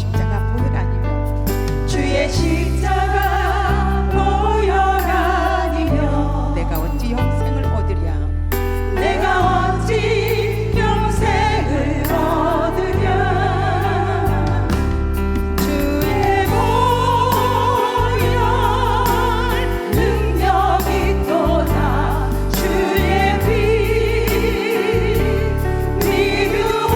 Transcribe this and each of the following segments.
십자가 보혈아니며 주의 십자가 보혈아니며 내가 어찌 영생을 얻으랴 내가 어찌 영생을 얻으랴 주의 보혈 능력 있도다 주의 피 미루어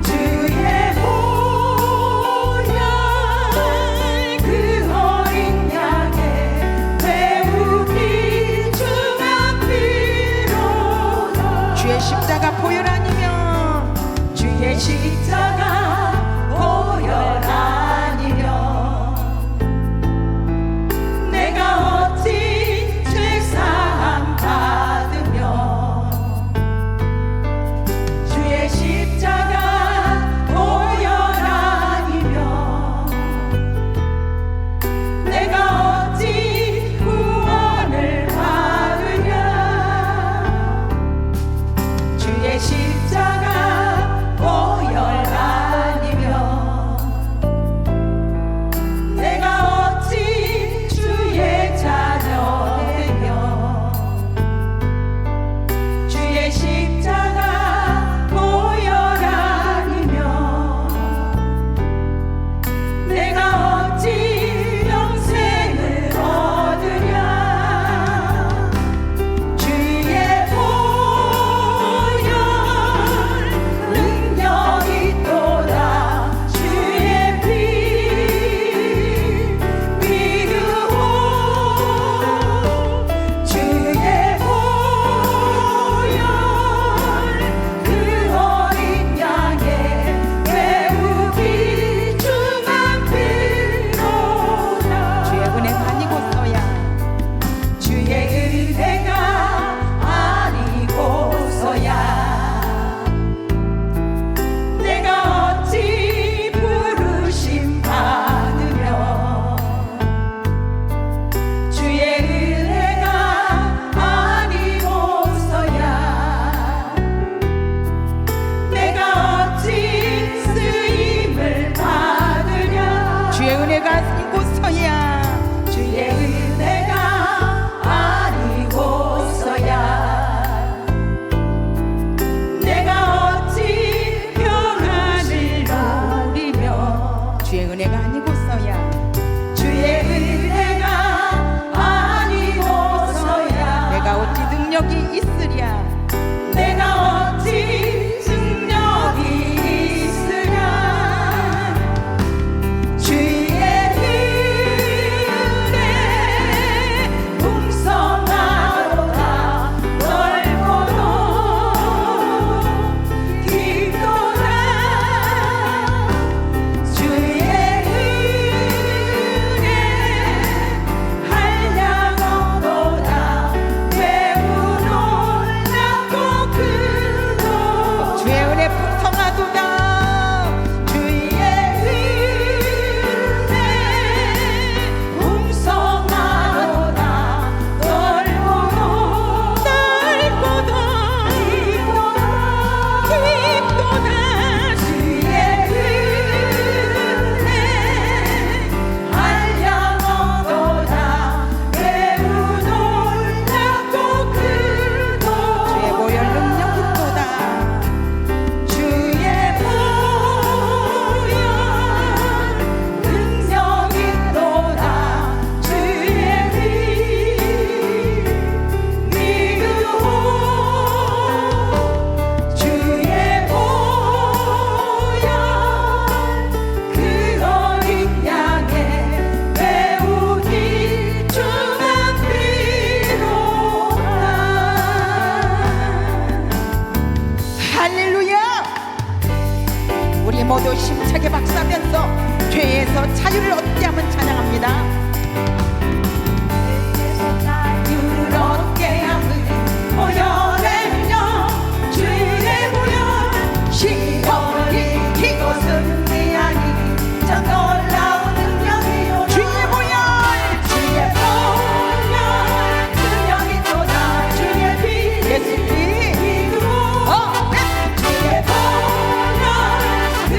주의 보혈 그 어린 양의 배우기 주가 필요다 주의 십자가 보혈아니며 주의 십자가 보혈아니며 내가 어찌 죄사함 받으며 주의 십자가 보혈아니며 내가 어찌 구원을 받으랴 주의 십자가 보혈아니며 내가 어찌 주의 자녀 되며 주의 십자가 보혈아니며 내가 어찌 영생을 얻으랴 주의 보혈 능력 있도다 주의 피 미루어 주의 보혈 그 어린 양의 배우기 주만 필요다 주의 은혜가 아니고서야 주의 은혜가 아니고서야 내가 어찌 부르심 받으며 주의 은혜가 아니고서야 내가 어찌 쓰임을 받으랴 주의 은혜가 아니고서야 주의 은혜가 아니고서야 내가 어찌 평안을 누리며 주의 은혜가 아니고서야 주의 은혜가 아니고서야 내가 어찌 능력이 있으랴 내가 어찌 능력이 있으랴 주의 은혜 풍성하도다 넓고도 깊도다 주의 은혜 한량없도다 매우 놀랍고 크도다 주의 은혜 풍성하도다 주의 은혜 풍성하도다 넓고도 깊도다 주의 은혜 한량없도다 매우 놀랍고 크도다 주의 보혈 능력 있도다 주의 보혈 능력 있도다 주의 피 미루어 주의 보혈 그 어린 양의 배우기 주만 필요하다 할렐루야 우리 모두 힘차게 박수하면서 죄에서 자유를 얻게 하면 찬양합니다 자유를 얻게 하는 보혈의 능력 주의 보혈 시험을 이기고 승리하니 참 놀라운 능력이요 주의 보혈 주의 보혈 능력 있도다 주의 피 예수 피 미루어 주의 보혈 그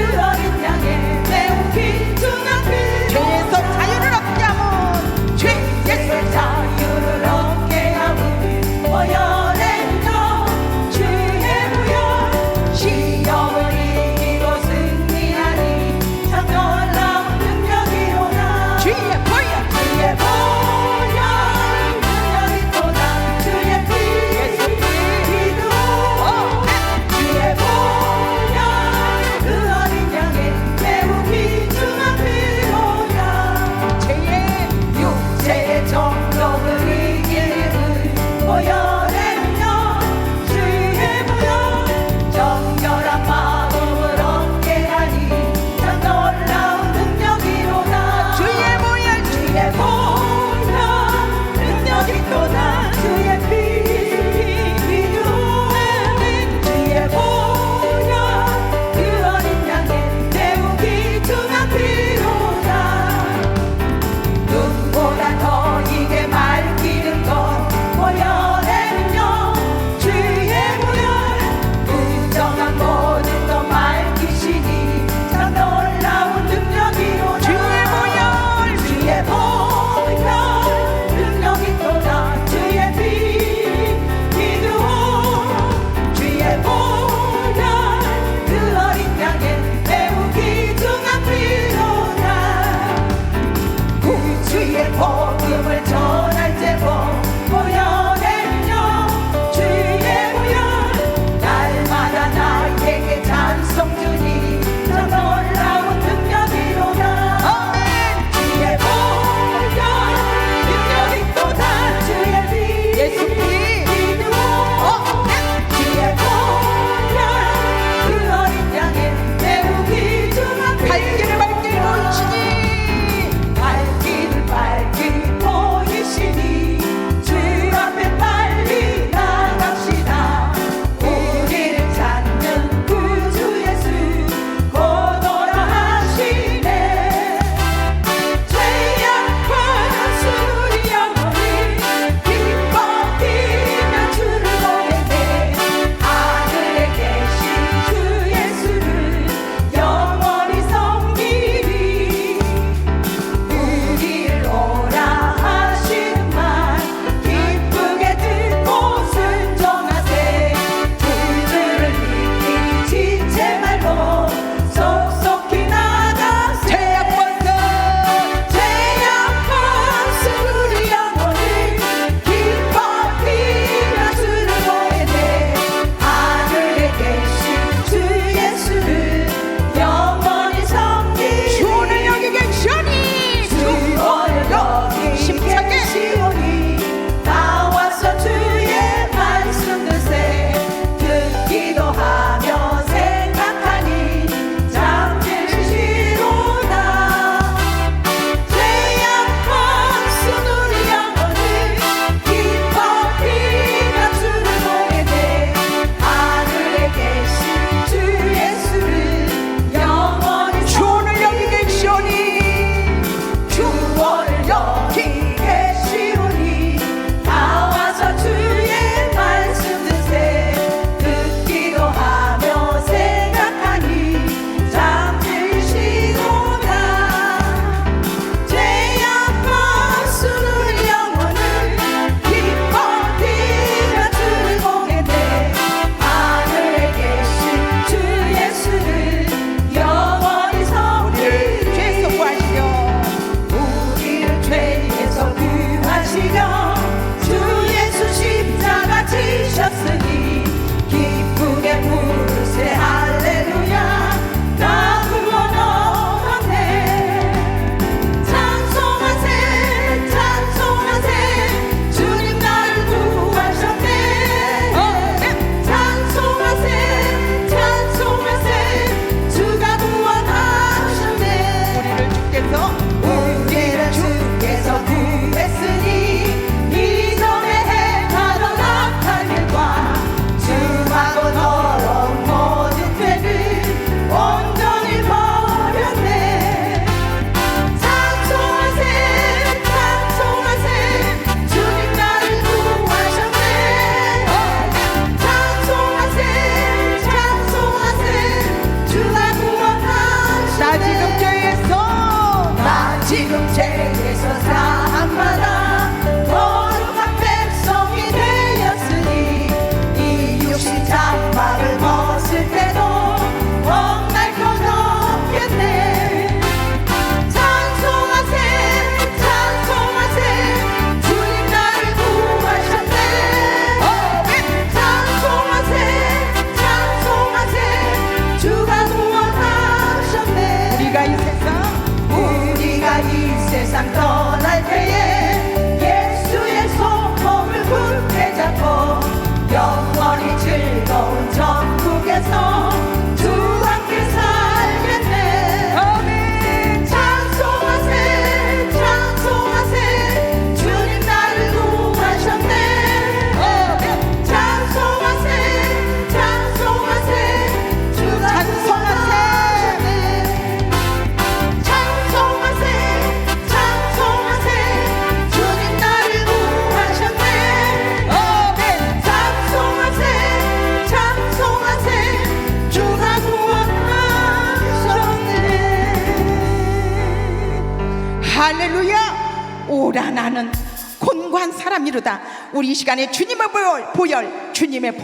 할렐루야. 오라 나는 곤고한 사람이로다. 우리 이 시간에 주님의 보혈 주님의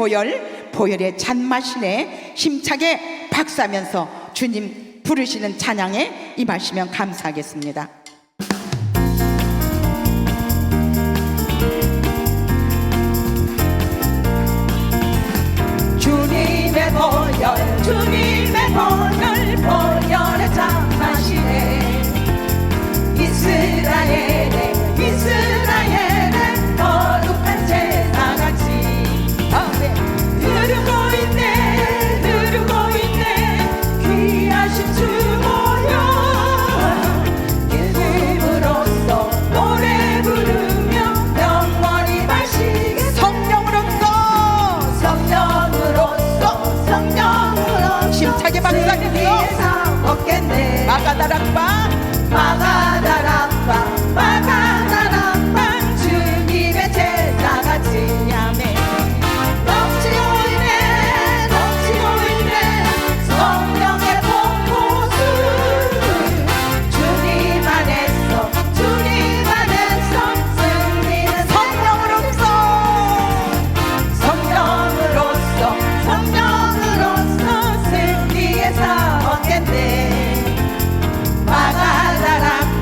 보혈의 잔맛이네. 힘차게 박수하면서 주님 부르시는 찬양에 임하시면 감사하겠습니다. 주님의 보혈 주님의 보혈의 잔맛이네. 이스라엘의 거룩한 제사같이 흐르고 있네 귀하신 주 보혈. 기쁨으로써 노래 부르며 영원히 마시게. 성령으로써 힘차게 박수하면서 먹겠네. 마가다락방 주님의 제사같이 아멘. 넘치고 있네 성령의 폭포수. 주님 안에서 승리는 성령으로서 승리의 사 얻겠네. 마가다락방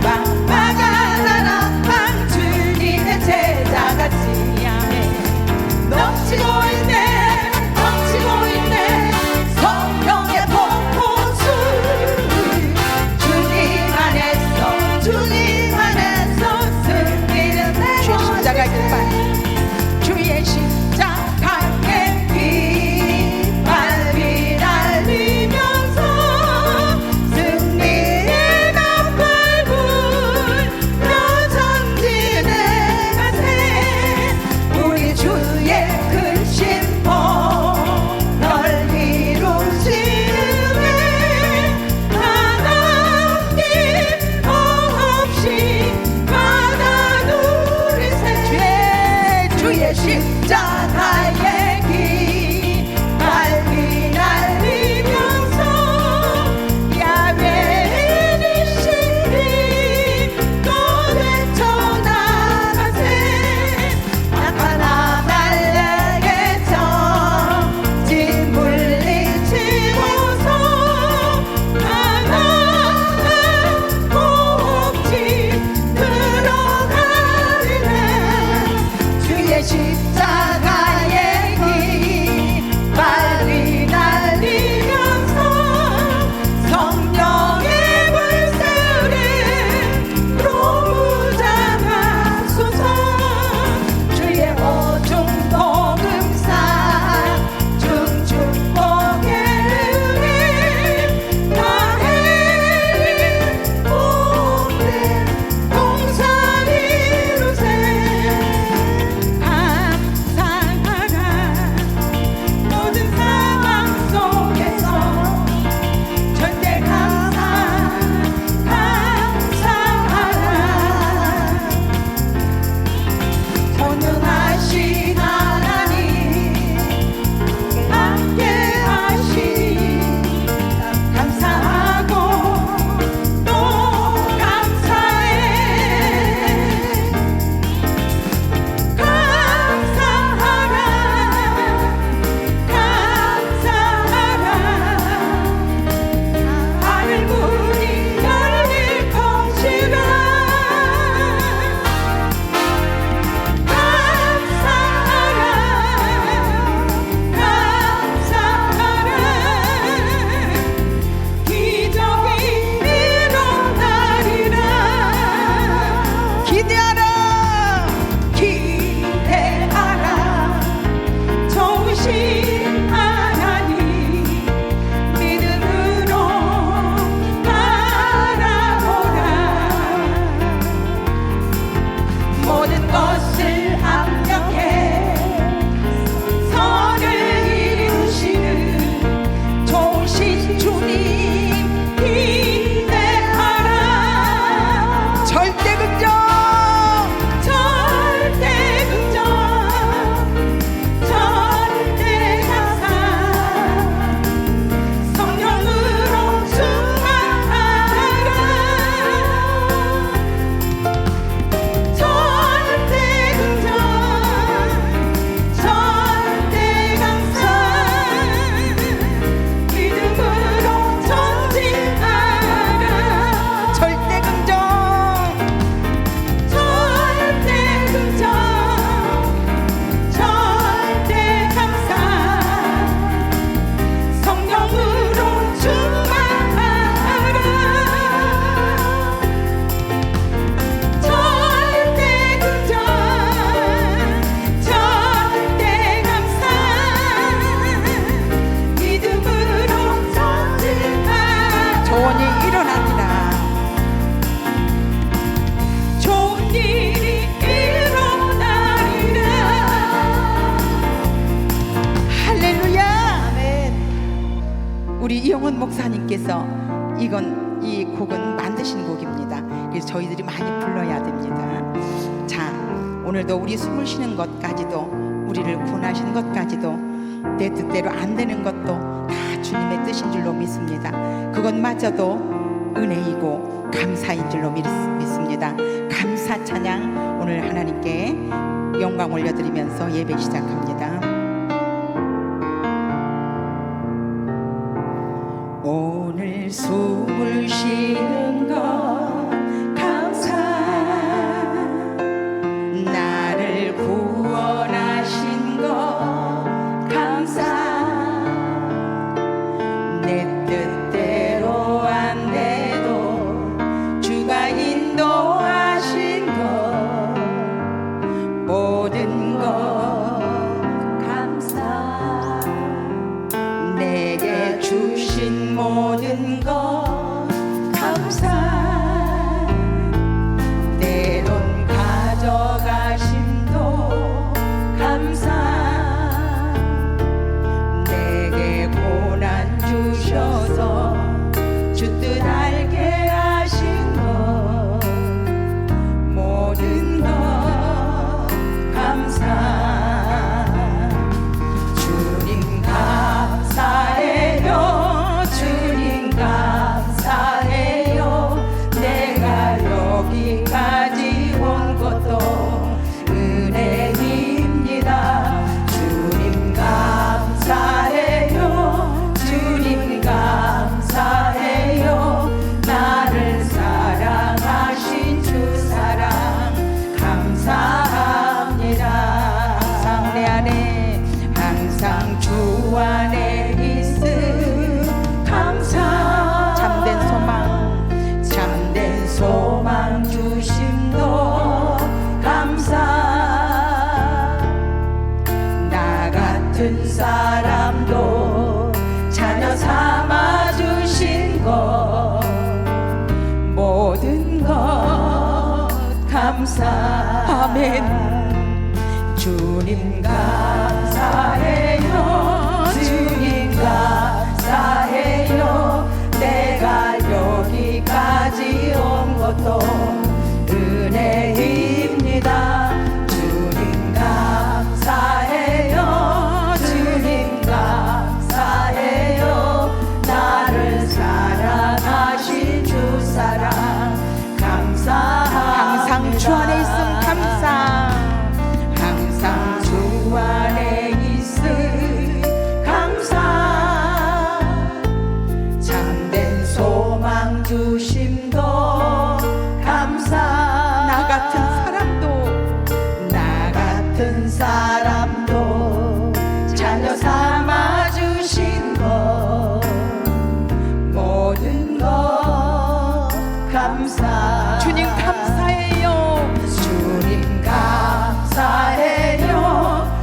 일어나리라. 좋은 일이 일어나리라. 할렐루야. 아멘. 우리 이영훈 목사님께서 이 곡은 만드신 곡입니다. 그래서 저희들이 많이 불러야 됩니다. 자, 오늘도 우리 숨을 쉬는 것까지도, 우리를 구원하신 것까지도, 내 뜻대로 안 되는 것도 다 주님의 뜻인 줄로 믿습니다. 그것마저도 은혜이고 감사인 줄로 믿습니다. 감사 찬양 오늘 하나님께 영광 올려드리면서 예배 시작합니다. 오늘 숨을 쉬는 것 감사, 나를 구원하신 것 감사, 내 뜻대로 안 돼도 주가 인도하신 것 모든 것 감사, 내게 주신 모든 것 감사, 때론 가져가심도 감사, 내게 고난 주셔서 주 뜻 알게 하신 것 모든 것 감사, 주님 감사해요. 주님 감사해요. 내가 여기까지 온 것도 은혜입니다. 주님 감사해요. 주님 감사해요. 나를 사랑하신 주 사랑 감사합니다. 항상 내 안에, 항상 주 안에 있음 감사, 참된 소망 주심도 감사, 나 같은 사람도 자녀 삼아 주신 것 모든 것 감사. 아멘. 주님 감사해요. 주님 감사해요. 내가 여기까지 온 것도 은혜입니다. 주님 감사해요. 주님 감사해요. 나를 사랑하신 주 사랑 감사합니다. 항상 주 안에 있음 감사, 항상 주 안에 있음 감사, 참된 소망 주심도 감사, 나 같은 사람도 자녀 삼아 주신 것 모든 것 감사. 주님 감사해요. 주님 감사해요.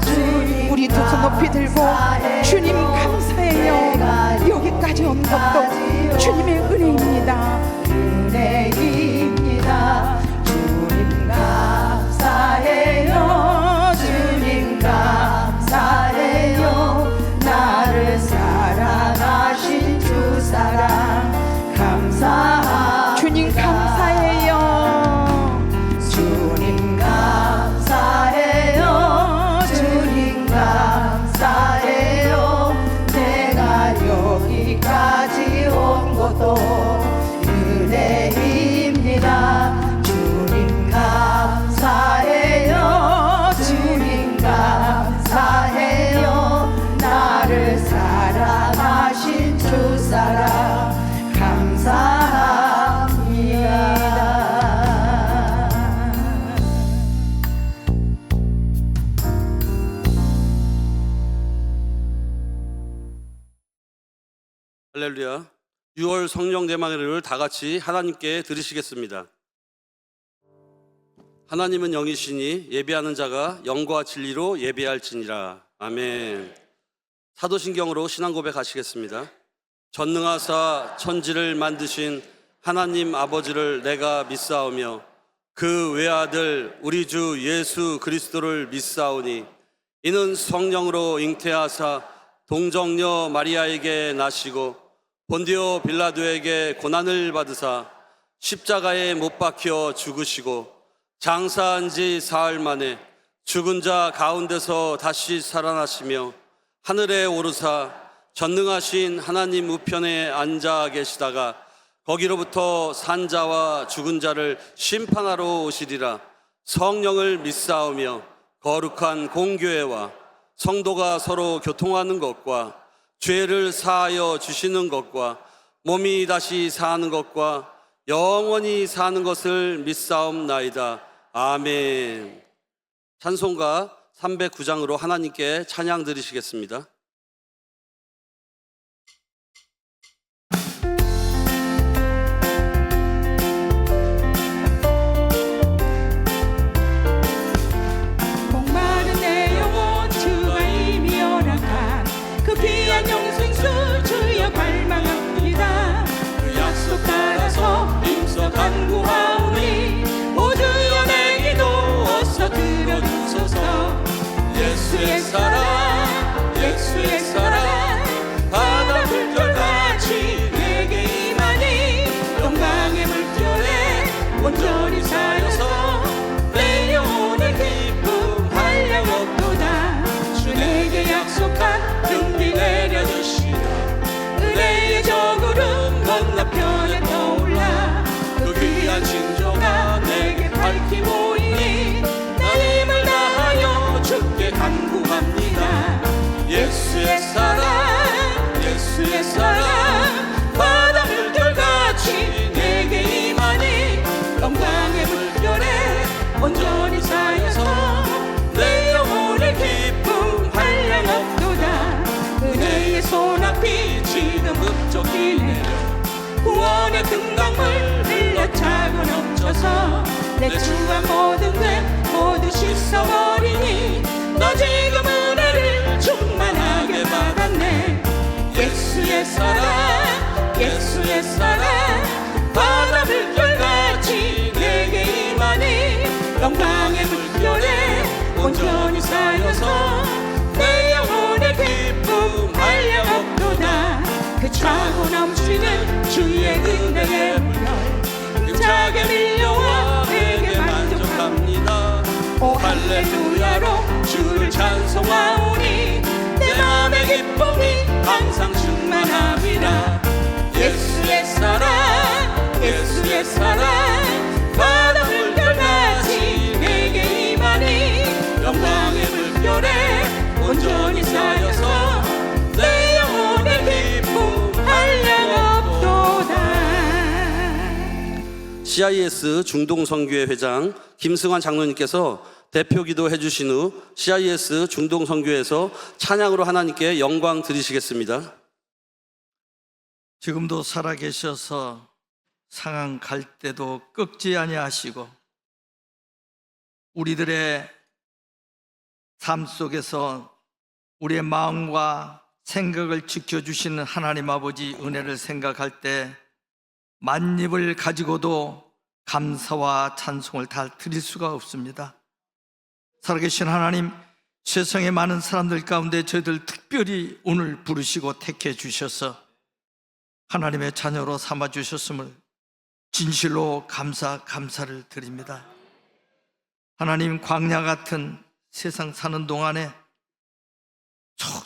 주님 우리 두 손 높이 들고 감사해요. 주님 감사해요. 여기까지 온 것도 주님의 은혜입니다. 은혜입니다. 주님 감사해요. 주님 감사해요. 나를 사랑하신 주 사랑 감사합니다. 주님 감사해요. 주님 감사해요. 주님 감사해요. 내가 여기까지 온 것도 은혜입니다. 주님 감사해요. 주님 감사해요. 나를 사랑하신 주 사랑 감사합니다. 할렐루야. 6월 성령 대망회를 다 같이 하나님께 드리시겠습니다. 하나님은 영이시니 예배하는 자가 영과 진리로 예배할지니라. 아멘. 사도신경으로 신앙 고백하시겠습니다. 전능하사 천지를 만드신 하나님 아버지를 내가 믿사오며 그 외아들 우리 주 예수 그리스도를 믿사오니 이는 성령으로 잉태하사 동정녀 마리아에게 나시고 본디오 빌라도에게 고난을 받으사 십자가에 못 박혀 죽으시고 장사한 지 사흘 만에 죽은 자 가운데서 다시 살아나시며 하늘에 오르사 전능하신 하나님 우편에 앉아 계시다가 거기로부터 산 자와 죽은 자를 심판하러 오시리라. 성령을 믿사오며 거룩한 공교회와 성도가 서로 교통하는 것과 죄를 사하여 주시는 것과 몸이 다시 사는 것과 영원히 사는 것을 믿사옵나이다. 아멘. 찬송가 309장으로 하나님께 찬양 드리시겠습니다. 목마른 내 영혼 주가 이미 허락한 그 귀한 영생수 주여 갈망합니다. 그 약속 따라서 힘써 간구하오니 모두여 내 기도 어서 들어주소서. 예수의 사랑 예수의 사랑 바다 물결같이 내게 임하니 영광의 물결에 온전히 쌓여서 내 영혼의 기쁨 한량 없도다. 주 내게 약속한 등기 내려주시라. 은혜의 저구름 건너편에 떠올라 그 귀한 징조가 내게 밝히 보이니 난 힘을 다하여 주께 간구합니다. 예수의 사랑 예수의 사랑 바다 물결같이 내게 임하니 영광의 물결에 온전히 쌓여서 내 영혼의 기쁨 한량 없도다. 은혜의 소낙비 지금 흡족히 내려 구원의 금강물 흘려 차고 넘쳐서 내 주가 모든 것 모두 씻어버리니 나 지금 은혜를 충만하게 받았네. 예수의 사랑 예수의 사랑 바다 물결같이 내게 임하니 영광의 물결에 온전히 쌓여서 내 영혼의 기쁨 한량 없도다. 그 차고 넘치는 주의 은혜의 물결 힘차게 밀려와 내게 만족합니다. 오 할렐루야로 주를 찬송하오니 내 맘의 기쁨이 항상 충만함이라. 예수의 사랑 예수의 사랑 바다 물결같이 내게 임하니 영광의 물결에 온전히 쌓여서 내 영혼의 기쁨 한량 없도다. CIS 중동선교회 회장 김승환 장로님께서 대표 기도해 주신 후 CIS 중동선교회에서 찬양으로 하나님께 영광 드리시겠습니다. 지금도 살아계셔서 상한 갈 때도 꺾지 아니하시고 우리들의 삶 속에서 우리의 마음과 생각을 지켜주시는 하나님 아버지 은혜를 생각할 때 만입을 가지고도 감사와 찬송을 다 드릴 수가 없습니다. 살아계신 하나님, 세상의 많은 사람들 가운데 저희들 특별히 오늘 부르시고 택해 주셔서 하나님의 자녀로 삼아 주셨음을 진실로 감사를 드립니다. 하나님, 광야 같은 세상 사는 동안에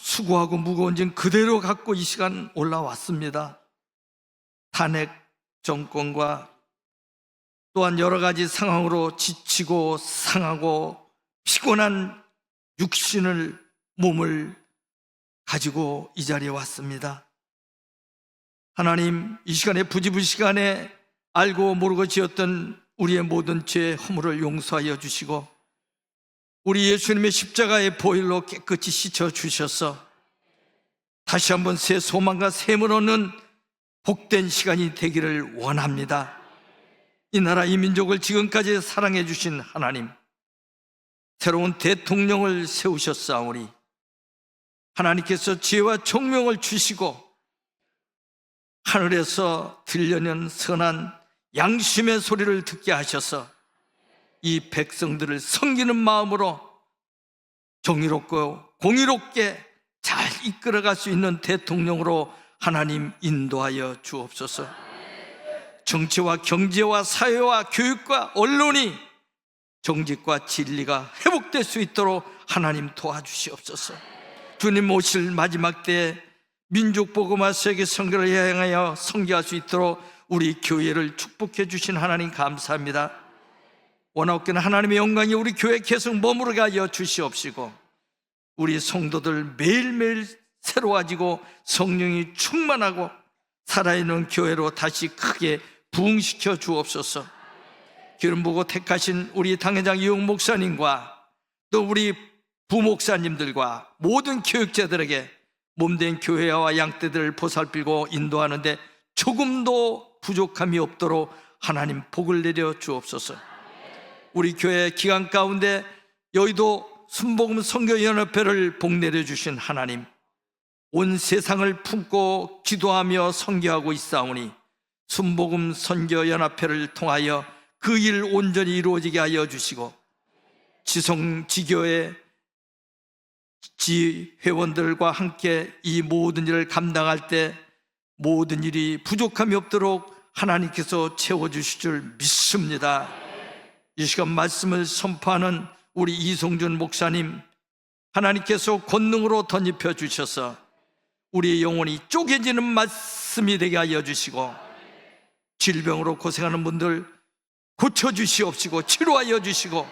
수고하고 무거운 짐 그대로 갖고 이 시간 올라왔습니다. 탄핵 정권과 또한 여러 가지 상황으로 지치고 상하고 피곤한 육신을 몸을 가지고 이 자리에 왔습니다. 하나님, 이 시간에 부지불시간에 알고 모르고 지었던 우리의 모든 죄 허물을 용서하여 주시고 우리 예수님의 십자가의 보혈로 깨끗이 씻어 주셔서 다시 한번 새 소망과 샘을 얻는 복된 시간이 되기를 원합니다. 이 나라 이 민족을 지금까지 사랑해 주신 하나님, 새로운 대통령을 세우셨사오니 하나님께서 지혜와 총명을 주시고 하늘에서 들려는 선한 양심의 소리를 듣게 하셔서 이 백성들을 섬기는 마음으로 정의롭고 공의롭게 잘 이끌어갈 수 있는 대통령으로 하나님 인도하여 주옵소서. 정치와 경제와 사회와 교육과 언론이 정직과 진리가 회복될 수 있도록 하나님 도와주시옵소서. 주님 오실 마지막 때에 민족복음화 세계 선교를 향하여 선교할 수 있도록 우리 교회를 축복해 주신 하나님 감사합니다. 원하옵기는 하나님의 영광이 우리 교회에 계속 머무르게 하여 주시옵시고, 우리 성도들 매일매일 새로워지고 성령이 충만하고 살아있는 교회로 다시 크게 부흥시켜 주옵소서. 기름 부고 택하신 우리 당회장 이용 목사님과 또 우리 부목사님들과 모든 교육자들에게 몸된 교회와 양떼들을 보살피고 인도하는데 조금도 부족함이 없도록 하나님 복을 내려 주옵소서. 우리 교회 기간 가운데 여의도 순복음 선교연합회를 복내려 주신 하나님, 온 세상을 품고 기도하며 선교하고 있사오니 순복음 선교연합회를 통하여 그 일 온전히 이루어지게 하여 주시고, 지성지교의 지회원들과 함께 이 모든 일을 감당할 때 모든 일이 부족함이 없도록 하나님께서 채워주실 줄 믿습니다. 이 시간 말씀을 선포하는 우리 이송준 목사님, 하나님께서 권능으로 덧입혀 주셔서 우리의 영혼이 쪼개지는 말씀이 되게 하여 주시고, 질병으로 고생하는 분들 고쳐주시옵시고 치료하여 주시고,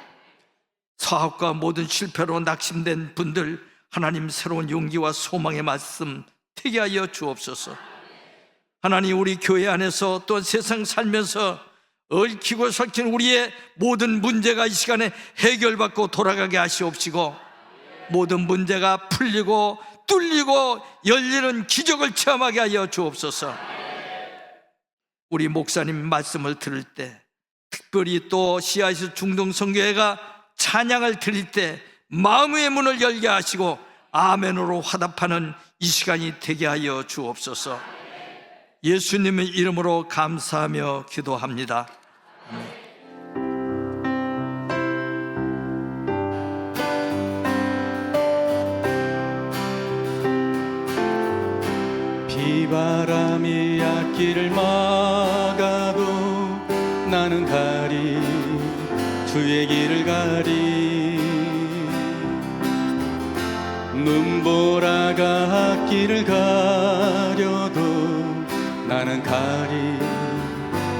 사업과 모든 실패로 낙심된 분들 하나님 새로운 용기와 소망의 말씀 되게 하여 주옵소서. 하나님, 우리 교회 안에서 또 세상 살면서 얽히고 설킨 우리의 모든 문제가 이 시간에 해결받고 돌아가게 하시옵시고, 모든 문제가 풀리고 뚫리고 열리는 기적을 체험하게 하여 주옵소서. 우리 목사님 말씀을 들을 때, 특별히 또 CIS 중동선교회가 찬양을 드릴 때 마음의 문을 열게 하시고 아멘으로 화답하는 이 시간이 되게 하여 주옵소서. 예수님의 이름으로 감사하며 기도합니다. 비바람이 앞길을 막아도 나는 가리, 주의 길을 가리. 눈보라가 앞길을 가려도 나는 가리,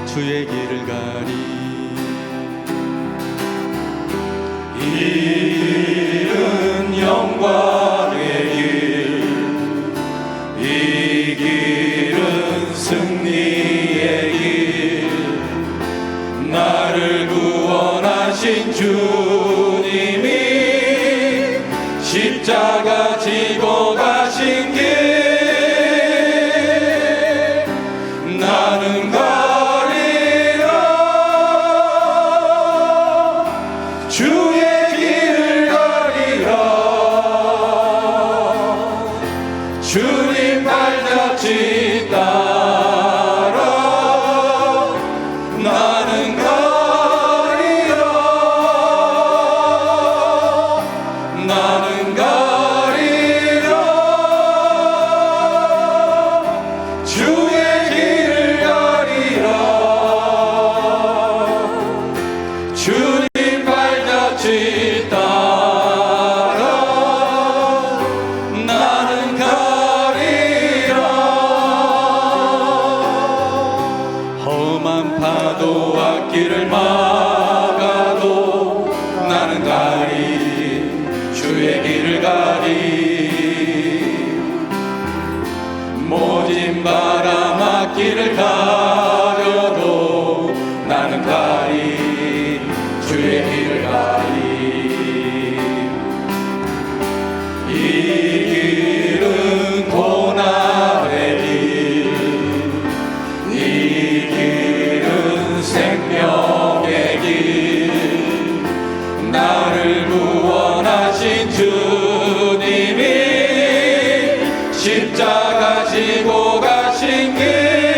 주의 길을 가리. 이 길은 영광의 길, 이 길은 승리의 길. 나를 구원하신 주님이 십자가 지고 가신 길. 나는 가리라, 주의 길을 가리라. 주님 발자취 따라 나는 가리라, 나는 가리라. 주의 길을 가리라. 주님 발자취 따라 나는 가리라. 험한 파도 앞길을 막아도 나는 가리, 주의 길을 가리. 모진 바람 앞길을 가려도 나는 가리, 주의 길을 가리. 이 길은 고난의 길, 이 길은 생명의 길. 나를 구원하신 주님이 십자가 지고 가신 길.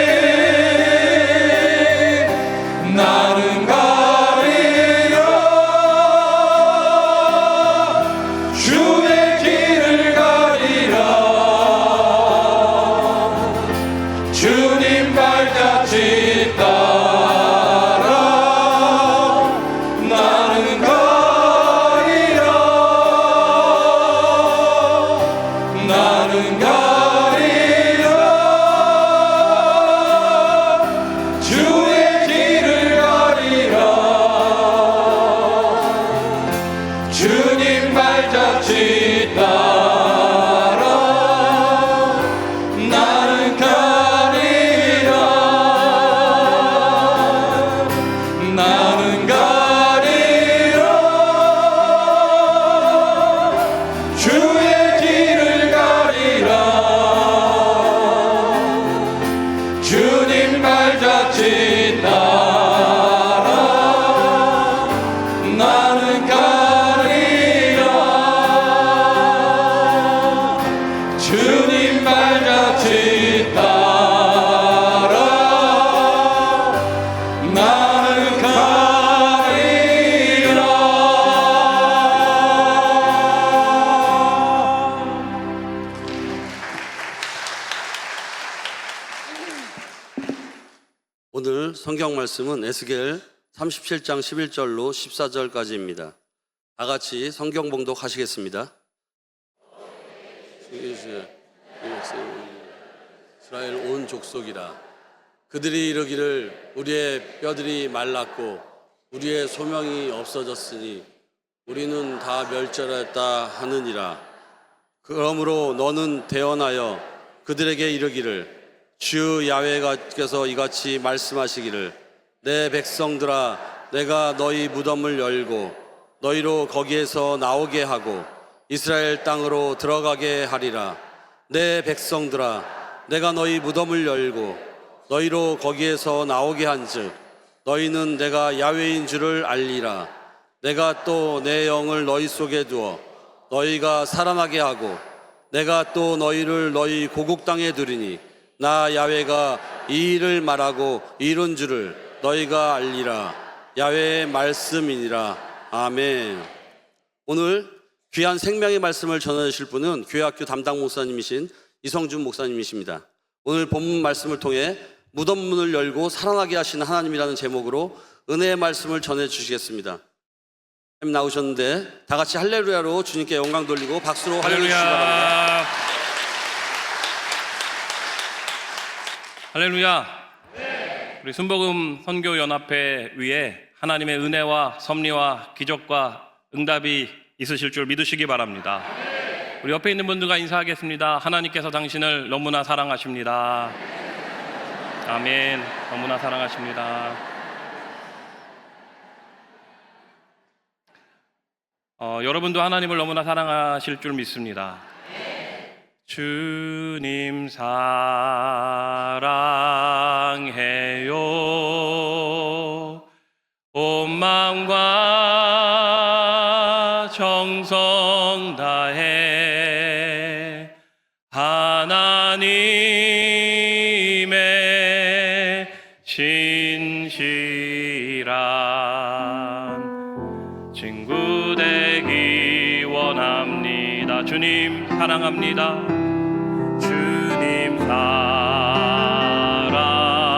나는 가리라. 오늘 성경 말씀은 에스겔 37장 11절로 14절까지입니다. 다 같이 성경 봉독하시겠습니다. 이스라엘 온 족속이라 그들이 이르기를 우리의 뼈들이 말랐고 우리의 소명이 없어졌으니 우리는 다 멸절했다 하느니라. 그러므로 너는 대언하여 그들에게 이르기를 주 야훼께서 이같이 말씀하시기를 내 백성들아 내가 너희 무덤을 열고 너희로 거기에서 나오게 하고 이스라엘 땅으로 들어가게 하리라. 내 백성들아 내가 너희 무덤을 열고 너희로 거기에서 나오게 한즉 너희는 내가 야훼인 줄을 알리라. 내가 또 내 영을 너희 속에 두어 너희가 살아나게 하고 내가 또 너희를 너희 고국 땅에 두리니 나 야훼가 이 일을 말하고 이룬 줄을 너희가 알리라. 야훼의 말씀이니라. 아멘. 오늘 귀한 생명의 말씀을 전해주실 분은 교회학교 담당 목사님이신 이성준 목사님이십니다. 오늘 본문 말씀을 통해 무덤 문을 열고 살아나게 하시는 하나님이라는 제목으로 은혜의 말씀을 전해주시겠습니다. 나오셨는데 다 같이 할렐루야로 주님께 영광 돌리고 박수로 환영해 주시기 바랍니다. 할렐루야. 우리 순복음 선교연합회 위에 하나님의 은혜와 섭리와 기적과 응답이 있으실 줄 믿으시기 바랍니다. 우리 옆에 있는 분들과 인사하겠습니다. 하나님께서 당신을 너무나 사랑하십니다. 아멘. 너무나 사랑하십니다. 여러분도 하나님을 너무나 사랑하실 줄 믿습니다. 주님 사랑해요. 온 마음과 정성 다해 하나님의 신실한 친구 되기 원합니다. 주님 사랑합니다. 주님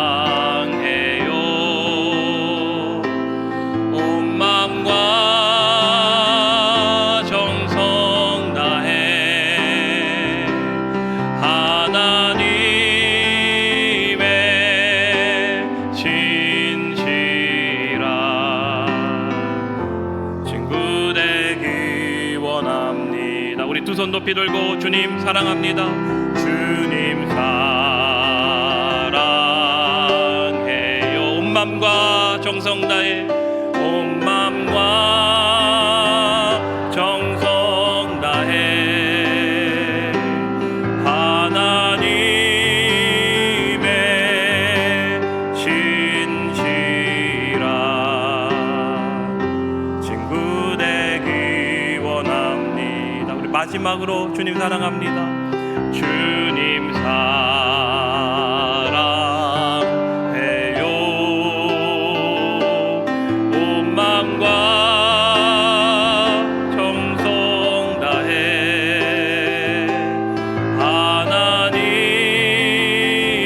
사랑해요. 온 마음과 정성 다해 하나님의 신실한 친구 되기 원합니다. 우리 두 손 높이 들고 주님 사랑합니다. 주님 사랑해요. 온 맘과 정성 다해 온 맘과 정성 다해 하나님의 신실한 친구 되기 원합니다. 우리 마지막으로 주님 사랑합니다. 주님 사랑해요. 온 마음과 정성 다해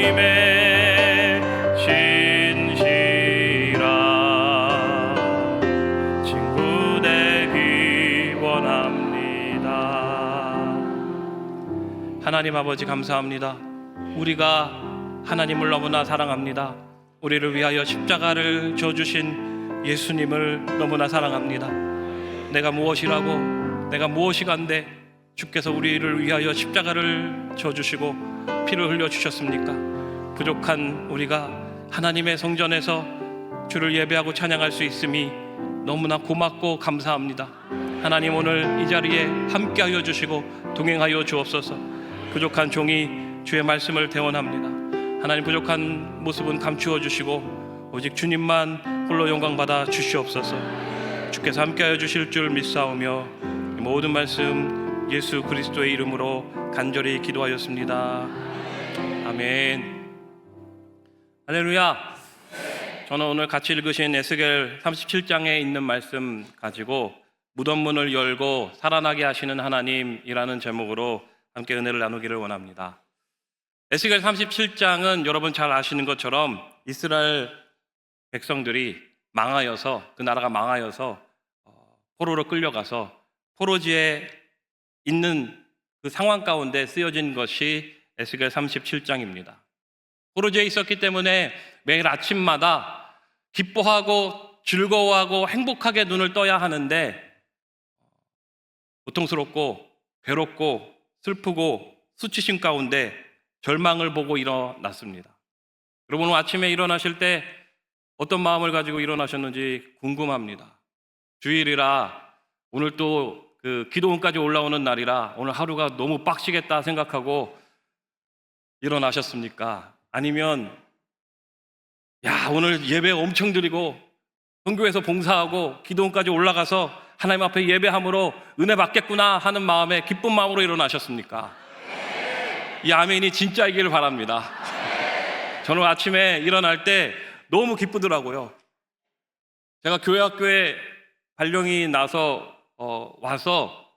하나님의 신실한 친구 되기 원합니다. 하나님 아버지 감사합니다. 우리가 하나님을 너무나 사랑합니다. 우리를 위하여 십자가를 져주신 예수님을 너무나 사랑합니다. 내가 무엇이라고 내가 무엇이간데 주께서 우리를 위하여 십자가를 져주시고 피를 흘려주셨습니까? 부족한 우리가 하나님의 성전에서 주를 예배하고 찬양할 수 있음이 너무나 고맙고 감사합니다. 하나님 오늘 이 자리에 함께하여 주시고 동행하여 주옵소서. 부족한 종이 주의 말씀을 대원합니다. 하나님 부족한 모습은 감추어 주시고 오직 주님만 홀로 영광 받아 주시옵소서. 주께서 함께하여 주실 줄 믿사오며 모든 말씀 예수 그리스도의 이름으로 간절히 기도하였습니다. 아멘. 할렐루야. 저는 오늘 같이 읽으신 에스겔 37장에 있는 말씀 가지고 무덤문을 열고 살아나게 하시는 하나님이라는 제목으로 함께 은혜를 나누기를 원합니다. 에스겔 37장은 여러분 잘 아시는 것처럼 이스라엘 백성들이 망하여서, 그 나라가 망하여서 포로로 끌려가서 포로지에 있는 그 상황 가운데 쓰여진 것이 에스겔 37장입니다. 포로지에 있었기 때문에 매일 아침마다 기뻐하고 즐거워하고 행복하게 눈을 떠야 하는데 고통스럽고 괴롭고 슬프고 수치심 가운데 절망을 보고 일어났습니다. 여러분 아침에 일어나실 때 어떤 마음을 가지고 일어나셨는지 궁금합니다. 주일이라 오늘 또 그 기도원까지 올라오는 날이라 오늘 하루가 너무 빡시겠다 생각하고 일어나셨습니까? 아니면 야 오늘 예배 엄청 드리고 선교에서 봉사하고 기도원까지 올라가서 하나님 앞에 예배함으로 은혜 받겠구나 하는 마음에 기쁜 마음으로 일어나셨습니까? 이 아멘이 진짜이기를 바랍니다. 저는 아침에 일어날 때 너무 기쁘더라고요. 제가 교회 발령이 나서 와서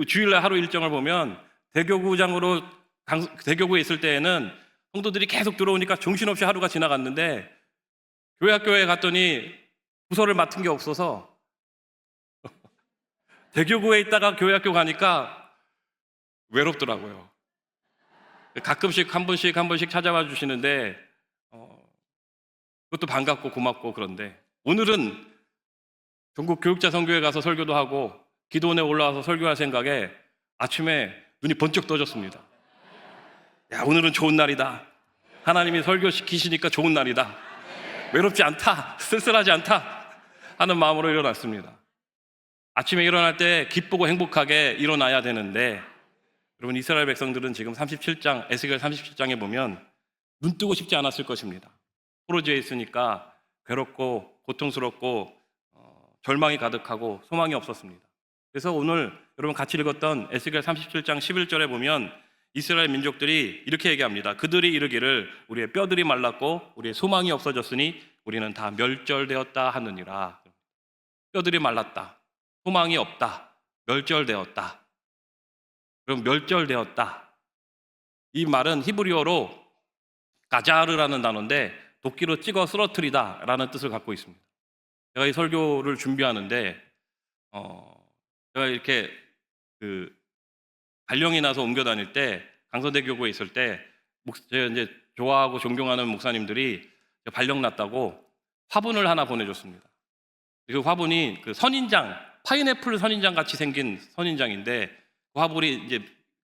주일날 하루 일정을 보면 대교구에 있을 때에는 성도들이 계속 들어오니까 정신없이 하루가 지나갔는데 교회 갔더니 부서를 맡은 게 없어서 대교구에 있다가 교회 가니까 외롭더라고요. 가끔씩 한 번씩 찾아와 주시는데 그것도 반갑고 고맙고 그런데 오늘은 전국 교육자 선교회 가서 설교도 하고 기도원에 올라와서 설교할 생각에 아침에 눈이 번쩍 떠졌습니다. 야 오늘은 좋은 날이다. 하나님이 설교시키시니까 좋은 날이다. 외롭지 않다, 쓸쓸하지 않다 하는 마음으로 일어났습니다. 아침에 일어날 때 기쁘고 행복하게 일어나야 되는데 여러분 이스라엘 백성들은 지금 에스겔 37장에 보면 눈 뜨고 싶지 않았을 것입니다. 포로지에 있으니까 괴롭고 고통스럽고 절망이 가득하고 소망이 없었습니다. 그래서 오늘 여러분 같이 읽었던 에스겔 37장 11절에 보면 이스라엘 민족들이 이렇게 얘기합니다. 그들이 이르기를 우리의 뼈들이 말랐고 우리의 소망이 없어졌으니 우리는 다 멸절되었다 하느니라. 뼈들이 말랐다, 소망이 없다, 멸절되었다. 그럼 멸절되었다, 이 말은 히브리어로 가자르라는 단어인데 도끼로 찍어 쓰러뜨리다 라는 뜻을 갖고 있습니다. 제가 이 설교를 준비하는데 제가 이렇게 그 발령이 나서 옮겨 다닐 때 강서대 교구에 있을 때 제가 이제 좋아하고 존경하는 목사님들이 발령 났다고 화분을 하나 보내줬습니다. 그 화분이 그 선인장, 파인애플 선인장 같이 생긴 선인장인데 그 화분이 이제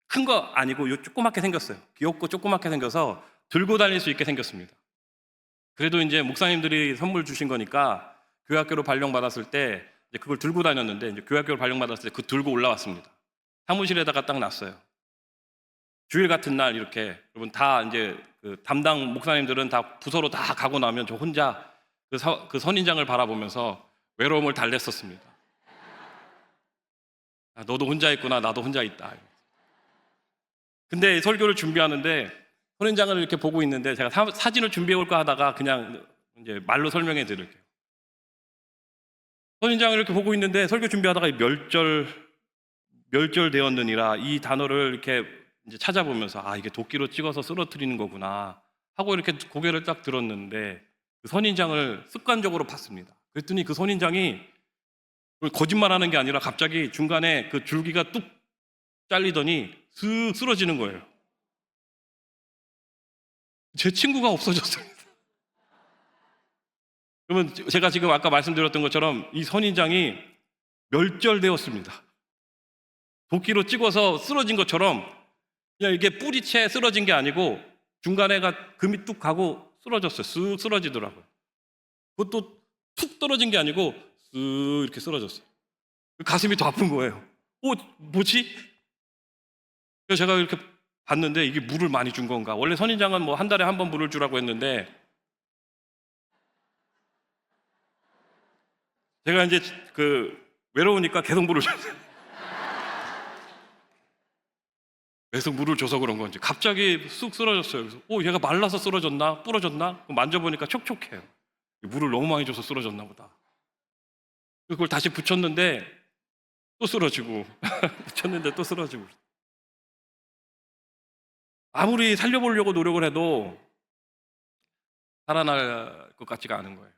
큰 거 아니고 요 조그맣게 생겼어요. 귀엽고 조그맣게 생겨서 들고 다닐 수 있게 생겼습니다. 그래도 이제 목사님들이 선물 주신 거니까 교회학교로 발령받았을 때 이제 그걸 들고 다녔는데 이제 교회학교로 발령받았을 때 그거 들고 올라왔습니다. 사무실에다가 딱 놨어요. 주일 같은 날 이렇게 여러분 다 이제 그 담당 목사님들은 다 부서로 다 가고 나면 저 혼자 그 선인장을 바라보면서 외로움을 달랬었습니다. 아, 너도 혼자 있구나, 나도 혼자 있다. 근데 설교를 준비하는데 선인장을 이렇게 보고 있는데 제가 사진을 준비해 올까 하다가 그냥 이제 말로 설명해 드릴게요. 선인장을 이렇게 보고 있는데 설교 준비하다가 멸절되었느니라 이 단어를 이렇게 이제 찾아보면서 아 이게 도끼로 찍어서 쓰러뜨리는 거구나 하고 이렇게 고개를 딱 들었는데 그 선인장을 습관적으로 봤습니다. 그랬더니 그 선인장이 거짓말하는 게 아니라 갑자기 중간에 그 줄기가 뚝 잘리더니 슥 쓰러지는 거예요. 제 친구가 없어졌어요. 그러면 제가 지금 아까 말씀드렸던 것처럼 이 선인장이 멸절되었습니다. 도끼로 찍어서 쓰러진 것처럼 그냥 이게 뿌리채 쓰러진 게 아니고 중간에가 금이 뚝 가고 쓰러졌어요. 쓱 쓰러지더라고요. 그것도 툭 떨어진 게 아니고 쓱 이렇게 쓰러졌어요. 가슴이 더 아픈 거예요. 뭐지? 그래서 제가 이렇게 봤는데 이게 물을 많이 준 건가? 원래 선인장은 뭐 한 달에 한 번 물을 주라고 했는데 제가 이제 그 외로우니까 계속 물을 줬어요. 계속 물을 줘서 그런 건지 갑자기 쑥 쓰러졌어요. 그래서 얘가 말라서 쓰러졌나? 부러졌나? 만져보니까 촉촉해요. 물을 너무 많이 줘서 쓰러졌나 보다. 그걸 다시 붙였는데 또 쓰러지고 붙였는데 또 쓰러지고. 아무리 살려보려고 노력을 해도 살아날 것 같지가 않은 거예요.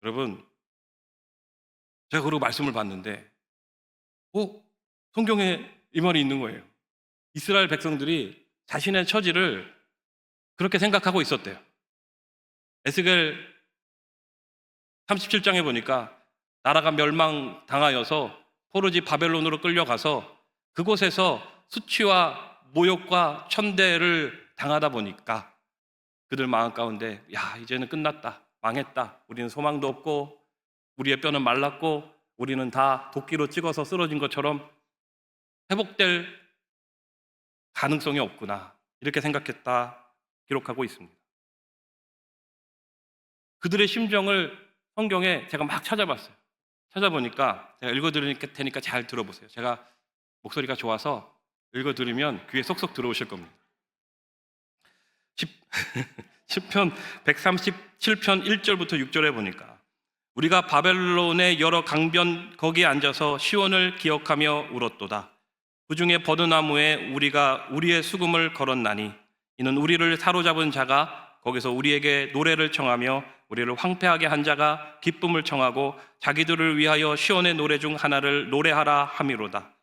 여러분, 제가 그러고 말씀을 봤는데 성경에 이 말이 있는 거예요. 이스라엘 백성들이 자신의 처지를 그렇게 생각하고 있었대요. 에스겔 37장에 보니까 나라가 멸망당하여서 포로지 바벨론으로 끌려가서 그곳에서 수치와 모욕과 천대를 당하다 보니까 그들 마음 가운데 이제는 끝났다, 망했다, 우리는 소망도 없고 우리의 뼈는 말랐고 우리는 다 도끼로 찍어서 쓰러진 것처럼 회복될 가능성이 없구나, 이렇게 생각했다 기록하고 있습니다. 그들의 심정을 성경에 제가 막 찾아봤어요. 찾아보니까 제가 읽어드릴 테니까 잘 들어보세요. 제가 목소리가 좋아서 읽어드리면 귀에 쏙쏙 들어오실 겁니다. 시편 137편 1절부터 6절에 보니까 우리가 바벨론의 여러 강변 거기에 앉아서 시온을 기억하며 울었도다. 그중에 버드나무에 우리가 우리의 수금을 걸었나니 이는 우리를 사로잡은 자가 거기서 우리에게 노래를 청하며 우리를 황폐하게 한 자가 기쁨을 청하고 자기들을 위하여 시온의 노래 중 하나를 노래하라 함이로다.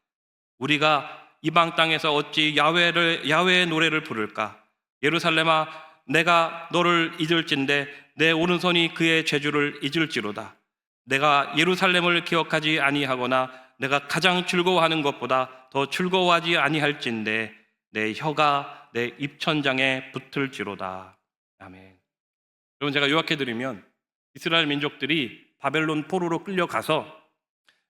우리가 이방 땅에서 어찌 야훼의 노래를 부를까? 예루살렘아, 내가 너를 잊을진대 내 오른손이 그의 죄주를 잊을지로다. 내가 예루살렘을 기억하지 아니하거나 내가 가장 즐거워하는 것보다 더 즐거워하지 아니할진대 내 혀가 내 입천장에 붙을지로다. 아멘. 여러분, 제가 요약해드리면 이스라엘 민족들이 바벨론 포로로 끌려가서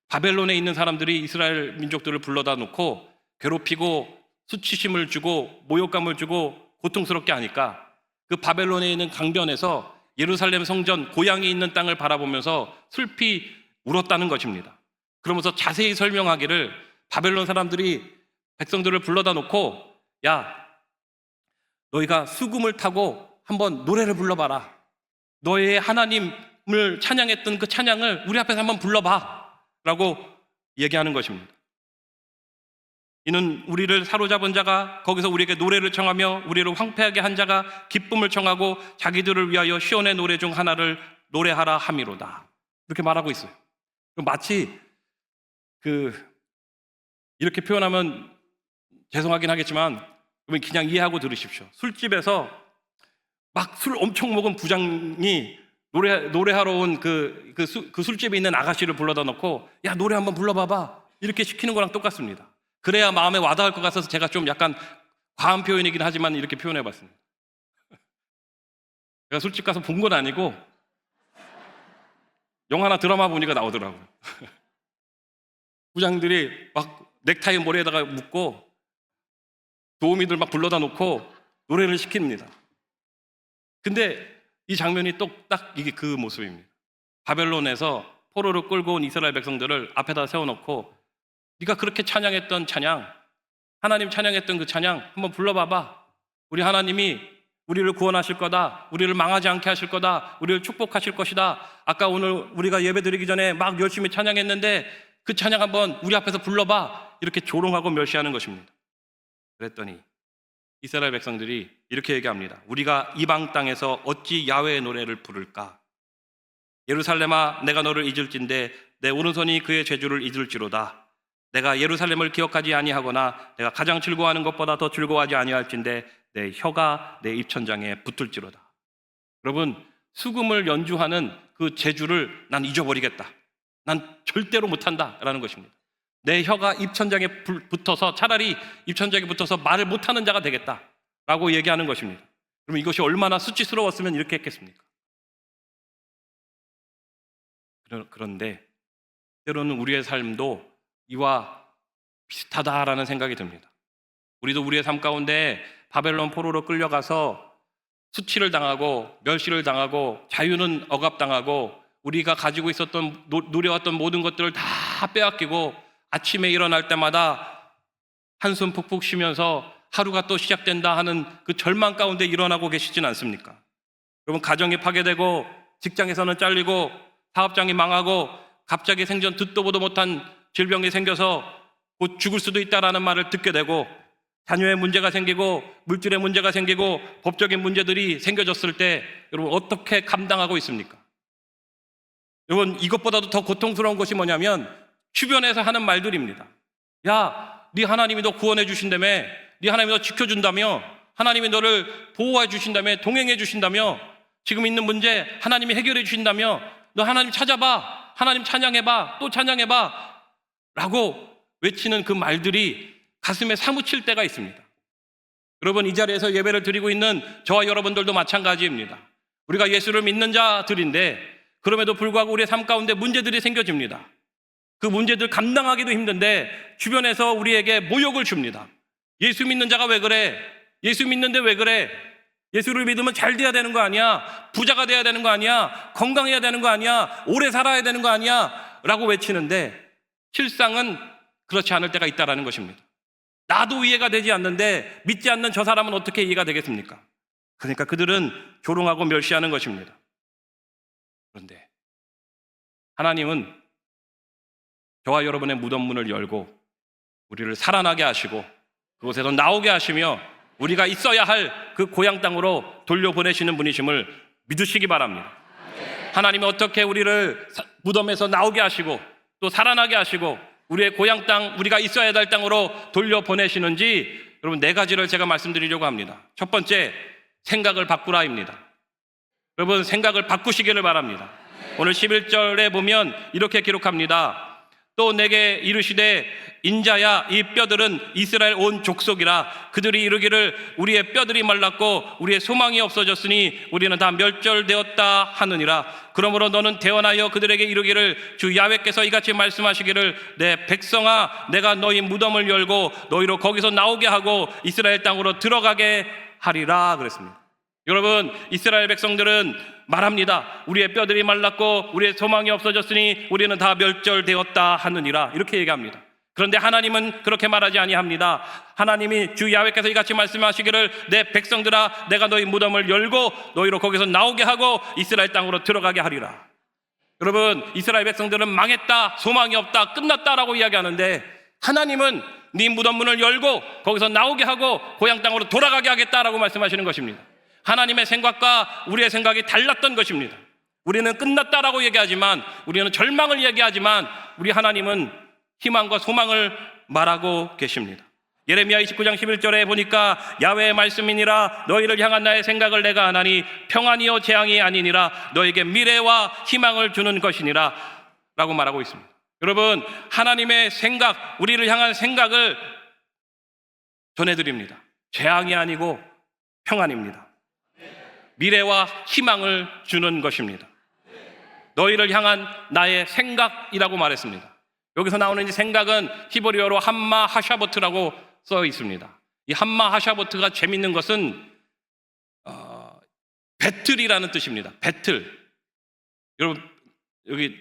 바벨론에 있는 사람들이 이스라엘 민족들을 불러다 놓고 괴롭히고 수치심을 주고 모욕감을 주고 고통스럽게 하니까 그 바벨론에 있는 강변에서 예루살렘 성전 고향이 있는 땅을 바라보면서 슬피 울었다는 것입니다. 그러면서 자세히 설명하기를 바벨론 사람들이 백성들을 불러다 놓고 너희가 수금을 타고 한번 노래를 불러봐라. 너의 하나님을 찬양했던 그 찬양을 우리 앞에서 한번 불러봐 라고 얘기하는 것입니다. 이는 우리를 사로잡은 자가 거기서 우리에게 노래를 청하며 우리를 황폐하게 한 자가 기쁨을 청하고 자기들을 위하여 시온의 노래 중 하나를 노래하라 함이로다. 이렇게 말하고 있어요. 마치 이렇게 표현하면 죄송하긴 하겠지만 그냥 이해하고 들으십시오. 술집에서 막 술 엄청 먹은 부장이 노래하러 온 그 술집에 있는 아가씨를 불러다 놓고 노래 한번 불러봐봐 이렇게 시키는 거랑 똑같습니다. 그래야 마음에 와닿을 것 같아서 제가 좀 약간 과한 표현이긴 하지만 이렇게 표현해봤습니다. 제가 술집 가서 본 건 아니고 영화나 드라마 보니까 나오더라고요. 부장들이 막 넥타이 머리에다가 묶고 도우미들 막 불러다 놓고 노래를 시킵니다. 근데 이 장면이 딱 이게 그 모습입니다. 바벨론에서 포로로 끌고 온 이스라엘 백성들을 앞에다 세워놓고 네가 그렇게 찬양했던 찬양, 하나님 찬양했던 그 찬양 한번 불러봐봐. 우리 하나님이 우리를 구원하실 거다. 우리를 망하지 않게 하실 거다. 우리를 축복하실 것이다. 아까 오늘 우리가 예배 드리기 전에 막 열심히 찬양했는데 그 찬양 한번 우리 앞에서 불러봐. 이렇게 조롱하고 멸시하는 것입니다. 그랬더니 이스라엘 백성들이 이렇게 얘기합니다. 우리가 이방 땅에서 어찌 야훼의 노래를 부를까? 예루살렘아, 내가 너를 잊을진대 내 오른손이 그의 죄주를 잊을지로다. 내가 예루살렘을 기억하지 아니하거나 내가 가장 즐거워하는 것보다 더 즐거워하지 아니할진대 내 혀가 내 입천장에 붙을지로다. 여러분, 수금을 연주하는 그 재주를 난 잊어버리겠다. 난 절대로 못한다 라는 것입니다. 내 혀가 입천장에 붙어서 차라리 입천장에 붙어서 말을 못하는 자가 되겠다 라고 얘기하는 것입니다. 그럼 이것이 얼마나 수치스러웠으면 이렇게 했겠습니까? 그런데 때로는 우리의 삶도 이와 비슷하다라는 생각이 듭니다. 우리도 우리의 삶 가운데 바벨론 포로로 끌려가서 수치를 당하고 멸시를 당하고 자유는 억압당하고 우리가 가지고 있었던 누려왔던 모든 것들을 다 빼앗기고 아침에 일어날 때마다 한숨 푹푹 쉬면서 하루가 또 시작된다 하는 그 절망 가운데 일어나고 계시진 않습니까? 여러분, 가정이 파괴되고 직장에서는 잘리고 사업장이 망하고 갑자기 생전 듣도 보도 못한 질병이 생겨서 곧 죽을 수도 있다라는 말을 듣게 되고 자녀의 문제가 생기고 물질의 문제가 생기고 법적인 문제들이 생겨졌을 때 여러분 어떻게 감당하고 있습니까? 여러분, 이것보다도 더 고통스러운 것이 뭐냐면 주변에서 하는 말들입니다. 야, 네 하나님이 너 구원해 주신다며, 네 하나님이 너 지켜준다며, 하나님이 너를 보호해 주신다며, 동행해 주신다며, 지금 있는 문제 하나님이 해결해 주신다며, 너 하나님 찾아봐, 하나님 찬양해봐, 또 찬양해봐 라고 외치는 그 말들이 가슴에 사무칠 때가 있습니다. 여러분, 이 자리에서 예배를 드리고 있는 저와 여러분들도 마찬가지입니다. 우리가 예수를 믿는 자들인데 그럼에도 불구하고 우리의 삶 가운데 문제들이 생겨집니다. 그 문제들 감당하기도 힘든데 주변에서 우리에게 모욕을 줍니다. 예수 믿는 자가 왜 그래? 예수 믿는데 왜 그래? 예수를 믿으면 잘 돼야 되는 거 아니야? 부자가 돼야 되는 거 아니야? 건강해야 되는 거 아니야? 오래 살아야 되는 거 아니야? 라고 외치는데 실상은 그렇지 않을 때가 있다는 것입니다. 나도 이해가 되지 않는데 믿지 않는 저 사람은 어떻게 이해가 되겠습니까? 그러니까 그들은 조롱하고 멸시하는 것입니다. 그런데 하나님은 저와 여러분의 무덤 문을 열고 우리를 살아나게 하시고 그곳에서 나오게 하시며 우리가 있어야 할 그 고향 땅으로 돌려보내시는 분이심을 믿으시기 바랍니다. 하나님이 어떻게 우리를 무덤에서 나오게 하시고 또 살아나게 하시고 우리의 고향 땅, 우리가 있어야 할 땅으로 돌려보내시는지 여러분 4가지를 제가 말씀드리려고 합니다. 첫 번째, 생각을 바꾸라입니다. 여러분, 생각을 바꾸시기를 바랍니다. 오늘 11절에 보면 이렇게 기록합니다. 또 내게 이르시되 인자야, 이 뼈들은 이스라엘 온 족속이라. 그들이 이르기를 우리의 뼈들이 말랐고 우리의 소망이 없어졌으니 우리는 다 멸절되었다 하느니라. 그러므로 너는 대언하여 그들에게 이르기를 주 야훼께서 이같이 말씀하시기를 내 백성아, 내가 너희 무덤을 열고 너희로 거기서 나오게 하고 이스라엘 땅으로 들어가게 하리라 그랬습니다. 여러분, 이스라엘 백성들은 말합니다. 우리의 뼈들이 말랐고 우리의 소망이 없어졌으니 우리는 다 멸절되었다 하느니라, 이렇게 얘기합니다. 그런데 하나님은 그렇게 말하지 아니합니다. 하나님이 주 야훼께서 이같이 말씀하시기를 내 백성들아, 내가 너희 무덤을 열고 너희로 거기서 나오게 하고 이스라엘 땅으로 들어가게 하리라. 여러분, 이스라엘 백성들은 망했다, 소망이 없다, 끝났다라고 이야기하는데 하나님은 네 무덤 문을 열고 거기서 나오게 하고 고향 땅으로 돌아가게 하겠다라고 말씀하시는 것입니다. 하나님의 생각과 우리의 생각이 달랐던 것입니다. 우리는 끝났다라고 얘기하지만, 우리는 절망을 얘기하지만 우리 하나님은 희망과 소망을 말하고 계십니다. 예레미야 29장 11절에 보니까 야훼의 말씀이니라. 너희를 향한 나의 생각을 내가 아나니 평안이요 재앙이 아니니라. 너에게 미래와 희망을 주는 것이니라 라고 말하고 있습니다. 여러분, 하나님의 생각, 우리를 향한 생각을 전해드립니다. 재앙이 아니고 평안입니다. 미래와 희망을 주는 것입니다. 너희를 향한 나의 생각이라고 말했습니다. 여기서 나오는 이 생각은 히브리어로 함마 하샤보트라고 써 있습니다. 이 함마 하샤보트가 재밌는 것은 배틀이라는 뜻입니다. 배틀. 여러분, 여기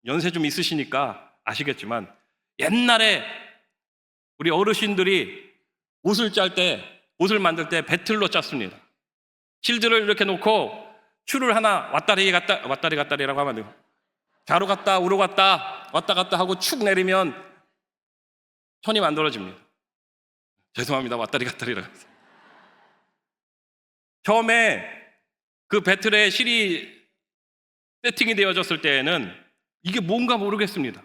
연세 좀 있으시니까 아시겠지만 옛날에 우리 어르신들이 옷을 짤 때, 옷을 만들 때 배틀로 짰습니다. 실드를 이렇게 놓고 줄을 하나 왔다리 갔다리라고 하면 돼요. 좌로 갔다 우로 갔다 왔다 갔다 하고 축 내리면 천이 만들어집니다. 죄송합니다. 왔다리 갔다리라고. 처음에 그 배틀에 실이 세팅이 되어졌을 때에는 이게 뭔가 모르겠습니다.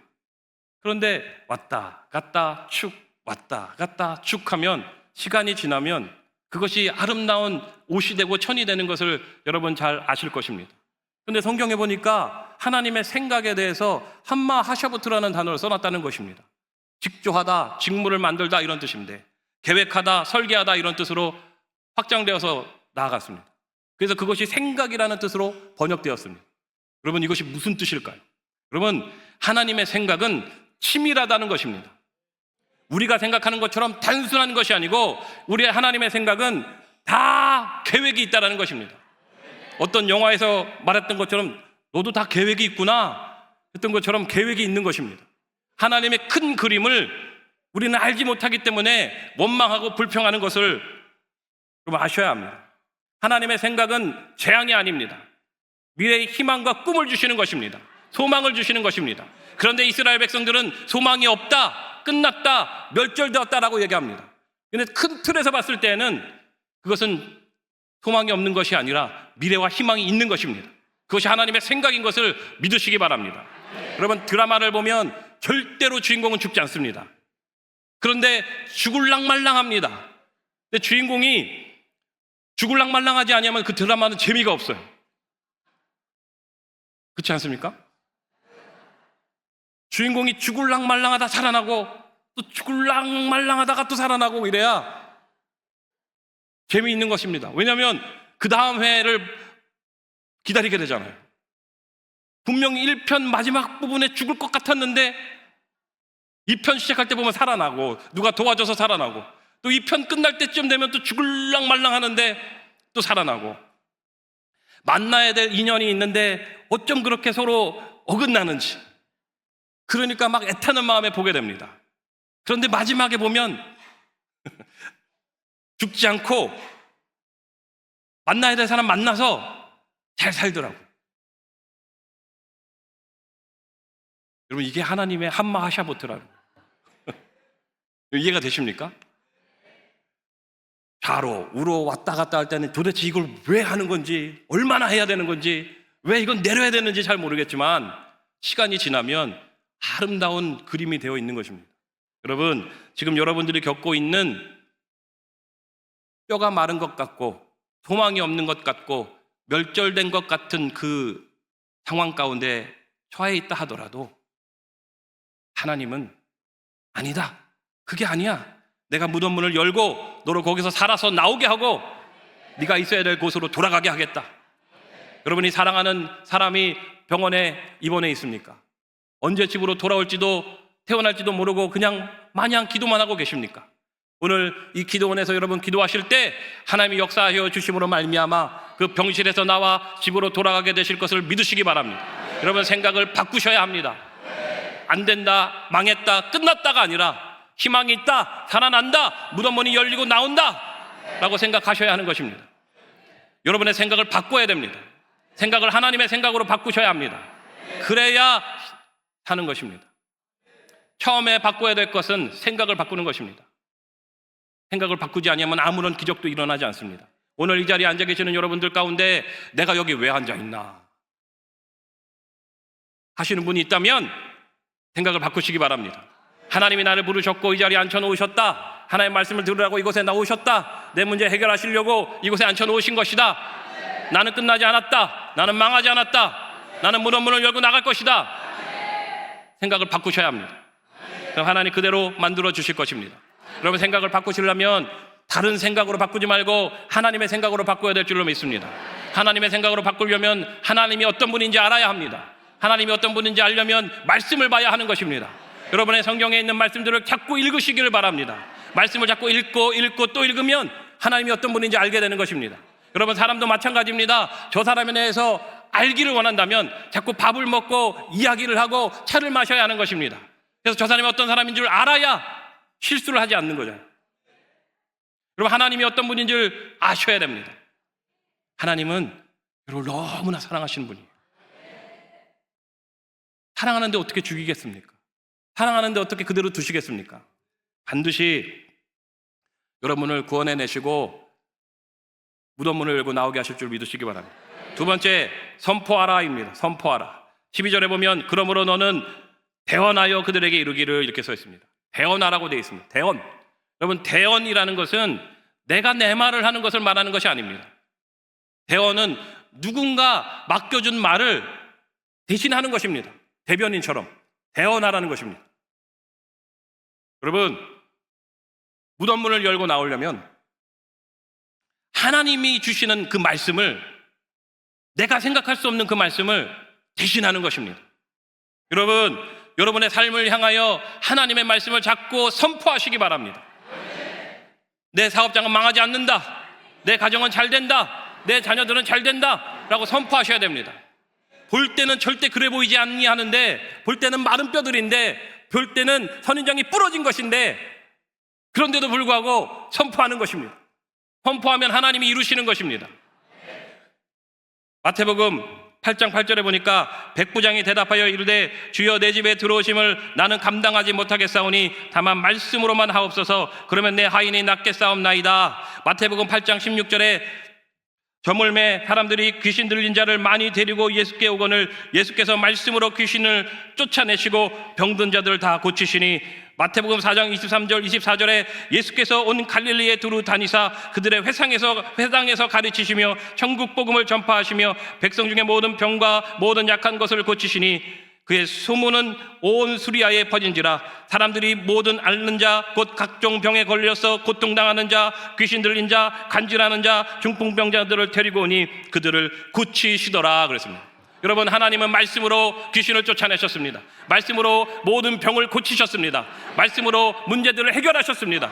그런데 왔다 갔다 축 왔다 갔다 축 하면 시간이 지나면 그것이 아름다운 옷이 되고 천이 되는 것을 여러분 잘 아실 것입니다. 그런데 성경에 보니까 하나님의 생각에 대해서 함마 하샤보트라는 단어를 써놨다는 것입니다. 직조하다, 직무를 만들다 이런 뜻인데 계획하다, 설계하다 이런 뜻으로 확장되어서 나아갔습니다. 그래서 그것이 생각이라는 뜻으로 번역되었습니다. 여러분, 이것이 무슨 뜻일까요? 여러분, 하나님의 생각은 치밀하다는 것입니다. 우리가 생각하는 것처럼 단순한 것이 아니고 우리의 하나님의 생각은 다 계획이 있다는 것입니다. 어떤 영화에서 말했던 것처럼 너도 다 계획이 있구나 했던 것처럼 계획이 있는 것입니다. 하나님의 큰 그림을 우리는 알지 못하기 때문에 원망하고 불평하는 것을 여러분 아셔야 합니다. 하나님의 생각은 재앙이 아닙니다. 미래의 희망과 꿈을 주시는 것입니다. 소망을 주시는 것입니다. 그런데 이스라엘 백성들은 소망이 없다, 끝났다, 멸절되었다라고 얘기합니다. 그런데 큰 틀에서 봤을 때는 그것은 소망이 없는 것이 아니라 미래와 희망이 있는 것입니다. 그것이 하나님의 생각인 것을 믿으시기 바랍니다. 여러분, 드라마를 보면 절대로 주인공은 죽지 않습니다. 그런데 죽을랑말랑합니다. 근데 주인공이 죽을랑말랑하지 아니하면 그 드라마는 재미가 없어요. 그렇지 않습니까? 주인공이 죽을랑말랑하다 살아나고 또 죽을랑말랑하다가 또 살아나고 이래야 재미있는 것입니다. 왜냐하면 그 다음 회를 기다리게 되잖아요. 분명히 1편 마지막 부분에 죽을 것 같았는데 2편 시작할 때 보면 살아나고 누가 도와줘서 살아나고 또 2편 끝날 때쯤 되면 또 죽을랑말랑 하는데 또 살아나고 만나야 될 인연이 있는데 어쩜 그렇게 서로 어긋나는지 그러니까 막 애타는 마음에 보게 됩니다. 그런데 마지막에 보면 죽지 않고 만나야 될 사람 만나서 잘 살더라고요. 여러분, 이게 하나님의 한마하샤보트라는 이해가 되십니까? 좌로 우로 왔다 갔다 할 때는 도대체 이걸 왜 하는 건지, 얼마나 해야 되는 건지, 왜 이건 내려야 되는지 잘 모르겠지만 시간이 지나면 아름다운 그림이 되어 있는 것입니다. 여러분, 지금 여러분들이 겪고 있는 뼈가 마른 것 같고 소망이 없는 것 같고 멸절된 것 같은 그 상황 가운데 처해 있다 하더라도 하나님은 아니다, 그게 아니야, 내가 무덤 문을 열고 너를 거기서 살아서 나오게 하고 네가 있어야 될 곳으로 돌아가게 하겠다. 여러분이 사랑하는 사람이 병원에 입원해 있습니까? 언제 집으로 돌아올지도 태어날지도 모르고 그냥 마냥 기도만 하고 계십니까? 오늘 이 기도원에서 여러분 기도하실 때 하나님이 역사하여 주심으로 말미암아 그 병실에서 나와 집으로 돌아가게 되실 것을 믿으시기 바랍니다. 여러분, 생각을 바꾸셔야 합니다. 안 된다, 망했다, 끝났다가 아니라 희망이 있다, 살아난다, 무덤 문이 열리고 나온다 라고 생각하셔야 하는 것입니다. 여러분의 생각을 바꿔야 됩니다. 생각을 하나님의 생각으로 바꾸셔야 합니다. 그래야 사는 것입니다. 처음에 바꿔야 될 것은 생각을 바꾸는 것입니다. 생각을 바꾸지 않으면 아무런 기적도 일어나지 않습니다. 오늘 이 자리에 앉아 계시는 여러분들 가운데 내가 여기 왜 앉아 있나 하시는 분이 있다면 생각을 바꾸시기 바랍니다. 하나님이 나를 부르셨고 이 자리에 앉혀놓으셨다, 하나님의 말씀을 들으라고 이곳에 나오셨다, 내 문제 해결하시려고 이곳에 앉혀놓으신 것이다, 나는 끝나지 않았다, 나는 망하지 않았다, 나는 무덤 문을 열고 나갈 것이다. 생각을 바꾸셔야 합니다. 그럼 하나님 그대로 만들어 주실 것입니다. 여러분, 생각을 바꾸시려면 다른 생각으로 바꾸지 말고 하나님의 생각으로 바꿔야 될 줄로 믿습니다. 하나님의 생각으로 바꾸려면 하나님이 어떤 분인지 알아야 합니다. 하나님이 어떤 분인지 알려면 말씀을 봐야 하는 것입니다. 여러분의 성경에 있는 말씀들을 자꾸 읽으시기를 바랍니다. 말씀을 자꾸 읽고 또 읽으면 하나님이 어떤 분인지 알게 되는 것입니다. 여러분, 사람도 마찬가지입니다. 저 사람에 대해서 알기를 원한다면 자꾸 밥을 먹고 이야기를 하고 차를 마셔야 하는 것입니다. 그래서 저 사람이 어떤 사람인 줄 알아야 실수를 하지 않는 거죠. 여러분, 하나님이 어떤 분인 줄 아셔야 됩니다. 하나님은 여러분을 너무나 사랑하시는 분이에요. 사랑하는데 어떻게 죽이겠습니까? 사랑하는데 어떻게 그대로 두시겠습니까? 반드시 여러분을 구원해내시고 무덤문을 열고 나오게 하실 줄 믿으시기 바랍니다. 두 번째, 선포하라입니다. 선포하라. 12절에 보면 그러므로 너는 대언하여 그들에게 이르기를 이렇게 써 있습니다. 대언하라고 되어 있습니다. 대언. 여러분, 대언이라는 것은 내가 내 말을 하는 것을 말하는 것이 아닙니다. 대언은 누군가 맡겨준 말을 대신하는 것입니다. 대변인처럼 대언하라는 것입니다. 여러분, 무덤문을 열고 나오려면 하나님이 주시는 그 말씀을, 내가 생각할 수 없는 그 말씀을 대신하는 것입니다. 여러분, 여러분의 삶을 향하여 하나님의 말씀을 자꾸 선포하시기 바랍니다. 내 사업장은 망하지 않는다, 내 가정은 잘 된다, 내 자녀들은 잘 된다 라고 선포하셔야 됩니다. 볼 때는 절대 그래 보이지 않니 하는데, 볼 때는 마른 뼈들인데 볼 때는 선인장이 부러진 것인데 그런데도 불구하고 선포하는 것입니다. 선포하면 하나님이 이루시는 것입니다. 마태복음 8장 8절에 보니까 백부장이 대답하여 이르되 주여 내 집에 들어오심을 나는 감당하지 못하겠사오니 다만 말씀으로만 하옵소서. 그러면 내 하인이 낫겠사옵나이다. 마태복음 8장 16절에 저물매 사람들이 귀신 들린 자를 많이 데리고 예수께 오거늘 예수께서 말씀으로 귀신을 쫓아내시고 병든 자들을 다 고치시니 마태복음 4장 23절 24절에 예수께서 온 갈릴리에 두루 다니사 그들의 회당에서 가르치시며 천국 복음을 전파하시며 백성 중에 모든 병과 모든 약한 것을 고치시니 그의 소문은 온 수리아에 퍼진지라. 사람들이 모든 앓는 자 곧 각종 병에 걸려서 고통당하는 자 귀신 들린 자 간질하는 자 중풍병자들을 데리고 오니 그들을 고치시더라 그랬습니다. 여러분, 하나님은 말씀으로 귀신을 쫓아내셨습니다. 말씀으로 모든 병을 고치셨습니다. 말씀으로 문제들을 해결하셨습니다.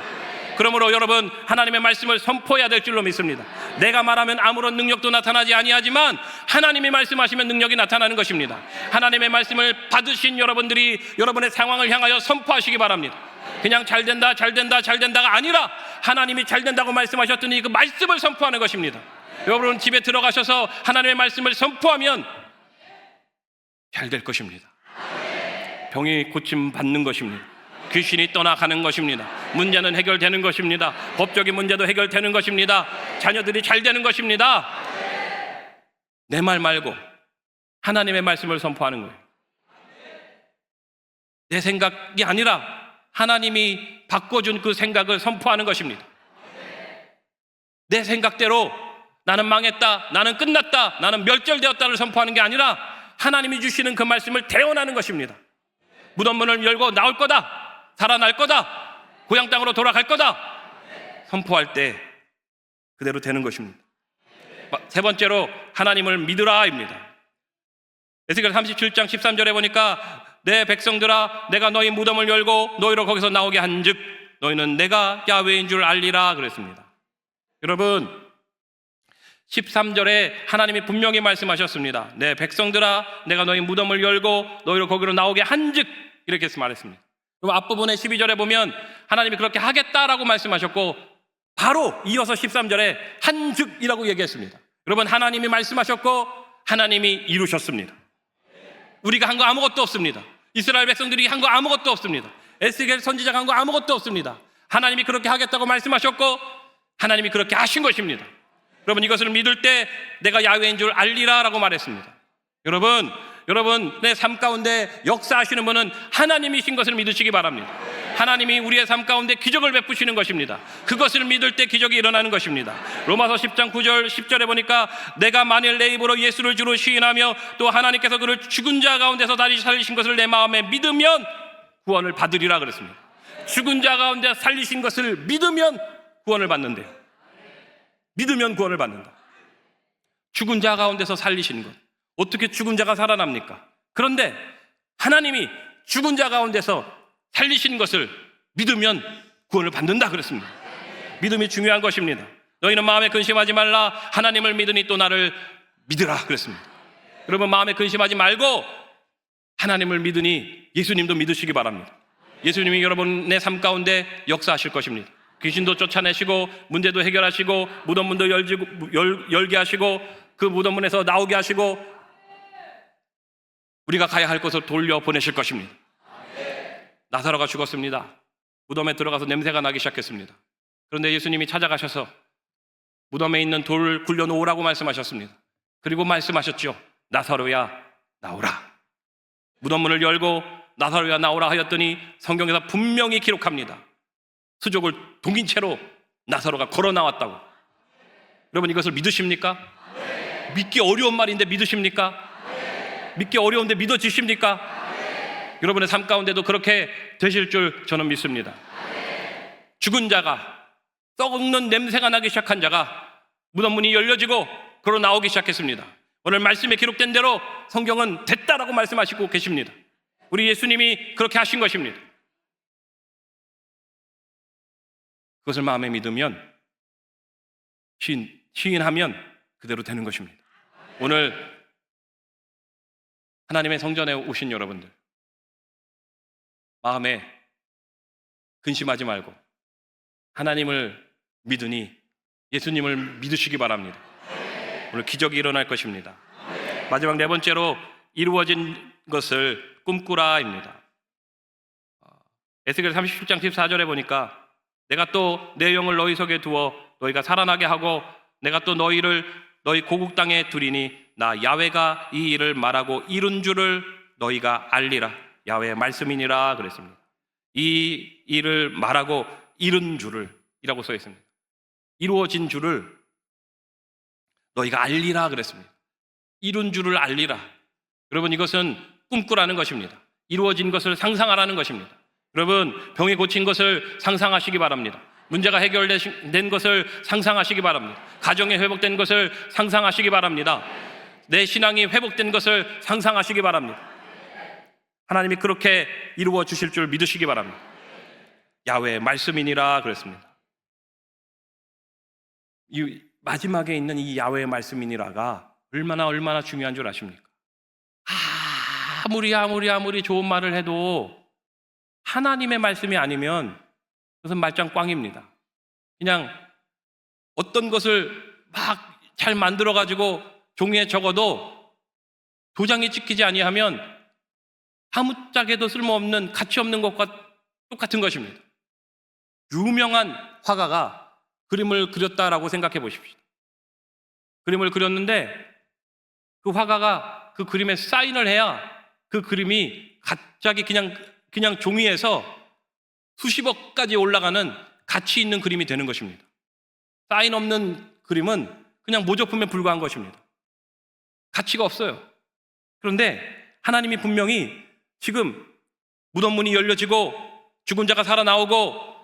그러므로 여러분, 하나님의 말씀을 선포해야 될 줄로 믿습니다. 내가 말하면 아무런 능력도 나타나지 아니하지만 하나님이 말씀하시면 능력이 나타나는 것입니다. 하나님의 말씀을 받으신 여러분들이 여러분의 상황을 향하여 선포하시기 바랍니다. 그냥 잘 된다 잘 된다 잘 된다가 아니라 하나님이 잘 된다고 말씀하셨더니 그 말씀을 선포하는 것입니다. 여러분, 집에 들어가셔서 하나님의 말씀을 선포하면 잘 될 것입니다. 병이 고침 받는 것입니다. 귀신이 떠나가는 것입니다. 문제는 해결되는 것입니다. 법적인 문제도 해결되는 것입니다. 자녀들이 잘 되는 것입니다. 내 말 말고 하나님의 말씀을 선포하는 거예요. 내 생각이 아니라 하나님이 바꿔준 그 생각을 선포하는 것입니다. 내 생각대로 나는 망했다, 나는 끝났다, 나는 멸절되었다를 선포하는 게 아니라 하나님이 주시는 그 말씀을 대언하는 것입니다. 무덤 문을 열고 나올 거다, 살아날 거다, 고향 땅으로 돌아갈 거다 선포할 때 그대로 되는 것입니다. 세 번째로 하나님을 믿으라입니다. 에스겔 37장 13절에 보니까 내 백성들아 내가 너희 무덤을 열고 너희로 거기서 나오게 한즉 너희는 내가 야훼인 줄 알리라 그랬습니다. 여러분, 13절에 하나님이 분명히 말씀하셨습니다. 내 백성들아 내가 너희 무덤을 열고 너희로 거기로 나오게 한즉 이렇게 말했습니다. 그리고 앞부분에 12절에 보면 하나님이 그렇게 하겠다라고 말씀하셨고 바로 이어서 13절에 한즉이라고 얘기했습니다. 여러분, 하나님이 말씀하셨고 하나님이 이루셨습니다. 우리가 한 거 아무것도 없습니다. 이스라엘 백성들이 한 거 아무것도 없습니다. 에스겔 선지자가 한 거 아무것도 없습니다. 하나님이 그렇게 하겠다고 말씀하셨고 하나님이 그렇게 하신 것입니다. 여러분, 이것을 믿을 때 내가 야훼인 줄 알리라 라고 말했습니다. 여러분의 삶 가운데 역사하시는 분은 하나님이신 것을 믿으시기 바랍니다. 하나님이 우리의 삶 가운데 기적을 베푸시는 것입니다. 그것을 믿을 때 기적이 일어나는 것입니다. 로마서 10장 9절 10절에 보니까 내가 만일 내 입으로 예수를 주로 시인하며 또 하나님께서 그를 죽은 자 가운데서 다시 살리신 것을 내 마음에 믿으면 구원을 받으리라 그랬습니다. 죽은 자 가운데 살리신 것을 믿으면 구원을 받는데요. 믿으면 구원을 받는다. 죽은 자 가운데서 살리신 것, 어떻게 죽은 자가 살아납니까? 그런데 하나님이 죽은 자 가운데서 살리신 것을 믿으면 구원을 받는다 그랬습니다. 믿음이 중요한 것입니다. 너희는 마음에 근심하지 말라. 하나님을 믿으니 또 나를 믿으라 그랬습니다. 여러분, 마음에 근심하지 말고 하나님을 믿으니 예수님도 믿으시기 바랍니다. 예수님이 여러분의 삶 가운데 역사하실 것입니다. 귀신도 쫓아내시고 문제도 해결하시고 무덤 문도 열게 하시고 그 무덤 문에서 나오게 하시고 우리가 가야 할 곳을 돌려보내실 것입니다. 나사로가 죽었습니다. 무덤에 들어가서 냄새가 나기 시작했습니다. 그런데 예수님이 찾아가셔서 무덤에 있는 돌을 굴려놓으라고 말씀하셨습니다. 그리고 말씀하셨죠. 나사로야 나오라. 무덤 문을 열고 나사로야 나오라 하였더니 성경에서 분명히 기록합니다. 수족을 동인 채로 나사로가 걸어 나왔다고. 여러분, 이것을 믿으십니까? 믿기 어려운 말인데 믿으십니까? 믿기 어려운데 믿어지십니까? 여러분의 삶 가운데도 그렇게 되실 줄 저는 믿습니다. 죽은 자가, 썩는 냄새가 나기 시작한 자가 무덤 문이 열려지고 걸어 나오기 시작했습니다. 오늘 말씀에 기록된 대로 성경은 됐다라고 말씀하시고 계십니다. 우리 예수님이 그렇게 하신 것입니다. 그것을 마음에 믿으면 시인하면 그대로 되는 것입니다. 오늘 하나님의 성전에 오신 여러분들, 마음에 근심하지 말고 하나님을 믿으니 예수님을 믿으시기 바랍니다. 오늘 기적이 일어날 것입니다. 마지막 네 번째로 이루어진 것을 꿈꾸라입니다. 에스겔 37장 14절에 보니까 내가 또 내 영을 너희 속에 두어 너희가 살아나게 하고 내가 또 너희를 너희 고국 땅에 두리니 나 야훼가 이 일을 말하고 이룬 줄을 너희가 알리라. 야훼의 말씀이니라 그랬습니다. 이 일을 말하고 이룬 줄을 이라고 써 있습니다. 이루어진 줄을 너희가 알리라 그랬습니다. 이룬 줄을 알리라. 여러분, 이것은 꿈꾸라는 것입니다. 이루어진 것을 상상하라는 것입니다. 여러분, 병이 고친 것을 상상하시기 바랍니다. 문제가 해결된 것을 상상하시기 바랍니다. 가정이 회복된 것을 상상하시기 바랍니다. 내 신앙이 회복된 것을 상상하시기 바랍니다. 하나님이 그렇게 이루어 주실 줄 믿으시기 바랍니다. 야훼의 말씀이니라 그랬습니다. 이 마지막에 있는 이 야훼의 말씀이니라가 얼마나 중요한 줄 아십니까? 아무리 좋은 말을 해도 하나님의 말씀이 아니면 그것은 말짱 꽝입니다. 그냥 어떤 것을 막 잘 만들어 가지고 종이에 적어도 도장이 찍히지 아니하면 아무짝에도 쓸모없는 가치 없는 것과 똑같은 것입니다. 유명한 화가가 그림을 그렸다라고 생각해 보십시오. 그림을 그렸는데 그 화가가 그 그림에 사인을 해야 그 그림이 갑자기 그냥 종이에서 수십억까지 올라가는 가치 있는 그림이 되는 것입니다. 사인 없는 그림은 그냥 모조품에 불과한 것입니다. 가치가 없어요. 그런데 하나님이 분명히 지금 무덤문이 열려지고 죽은 자가 살아나오고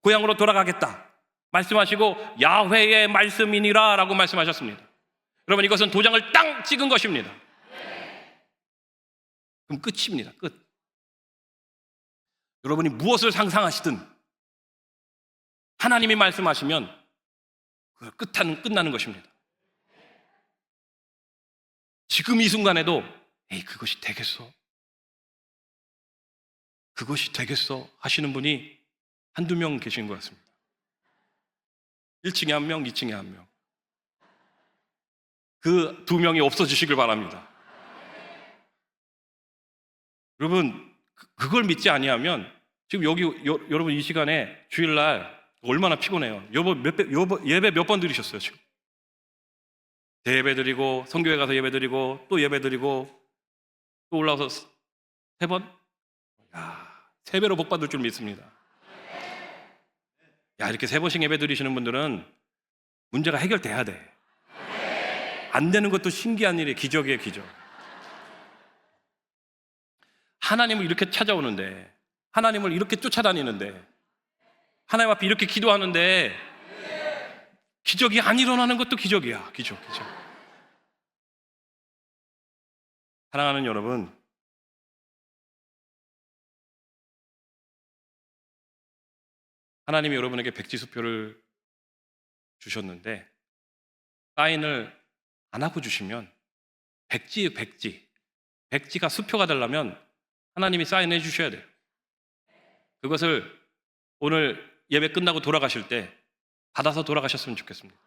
고향으로 돌아가겠다 말씀하시고 야훼의 말씀이니라 라고 말씀하셨습니다. 여러분, 이것은 도장을 땅 찍은 것입니다. 그럼 끝입니다. 끝. 여러분이 무엇을 상상하시든 하나님이 말씀하시면 그 끝나는 것입니다. 지금 이 순간에도 그것이 되겠어? 그것이 되겠어? 하시는 분이 한두 명 계신 것 같습니다. 1층에 한 명, 2층에 한 명. 그 두 명이 없어지시길 바랍니다. 여러분, 그걸 믿지 아니하면 지금 여기 여러분 이 시간에 주일날 얼마나 피곤해요. 예배 몇 번 드리셨어요 지금? 대예배 드리고 성교회 가서 예배 드리고 또 예배 드리고 또 올라와서 3번? 야, 3배로 복 받을 줄 믿습니다. 야, 이렇게 3번씩 예배 드리시는 분들은 문제가 해결돼야 돼. 안 되는 것도 신기한 일이에요. 기적이에요, 기적. 하나님을 이렇게 찾아오는데, 하나님을 이렇게 쫓아다니는데, 하나님 앞에 이렇게 기도하는데 기적이 안 일어나는 것도 기적이야. 기적. 사랑하는 여러분, 하나님이 여러분에게 백지수표를 주셨는데 사인을 안 하고 주시면 백지가 수표가 되려면 하나님이 사인해 주셔야 돼요. 그것을 오늘 예배 끝나고 돌아가실 때 받아서 돌아가셨으면 좋겠습니다.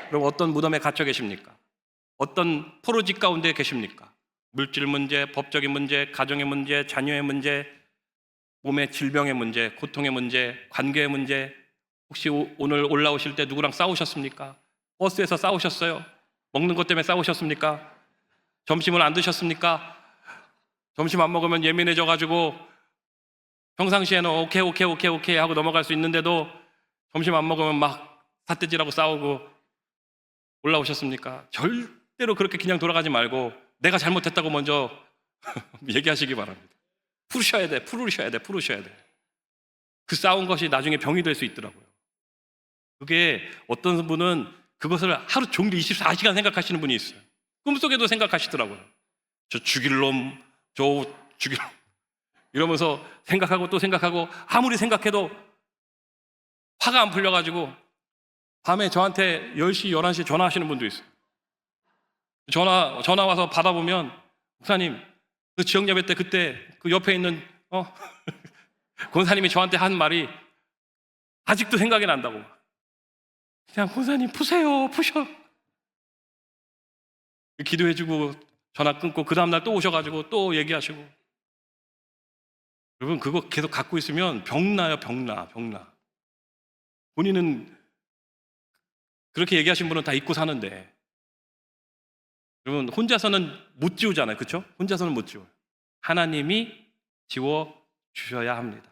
그럼 어떤 무덤에 갇혀 계십니까? 어떤 포로집 가운데 계십니까? 물질 문제, 법적인 문제, 가정의 문제, 자녀의 문제, 몸의 질병의 문제, 고통의 문제, 관계의 문제. 혹시 오늘 올라오실 때 누구랑 싸우셨습니까? 버스에서 싸우셨어요? 먹는 것 때문에 싸우셨습니까? 점심을 안 드셨습니까? 점심 안 먹으면 예민해져가지고 평상시에는 오케이 하고 넘어갈 수 있는데도 점심 안 먹으면 막 삿대질하고 싸우고 올라오셨습니까? 절대로 그렇게 그냥 돌아가지 말고 내가 잘못했다고 먼저 얘기하시기 바랍니다. 푸르셔야 돼. 그 싸운 것이 나중에 병이 될 수 있더라고요. 그게 어떤 분은 그것을 하루 종일 24시간 생각하시는 분이 있어요. 꿈속에도 생각하시더라고요. 저 죽일 놈 이러면서 생각하고 또 생각하고 아무리 생각해도 화가 안 풀려가지고 밤에 저한테 10시, 11시에 전화하시는 분도 있어요. 전화 와서 받아보면 목사님, 그 지역예배 때 그때 그 옆에 있는 권사님이 저한테 한 말이 아직도 생각이 난다고. 그냥 권사님 푸세요, 푸셔. 기도해주고 전화 끊고 그 다음날 또 오셔가지고 또 얘기하시고. 여러분 그거 계속 갖고 있으면 병나요, 병나. 본인은 그렇게 얘기하신 분은 다 잊고 사는데 여러분 혼자서는 못 지우잖아요, 그렇죠? 혼자서는 못 지워요. 하나님이 지워 주셔야 합니다.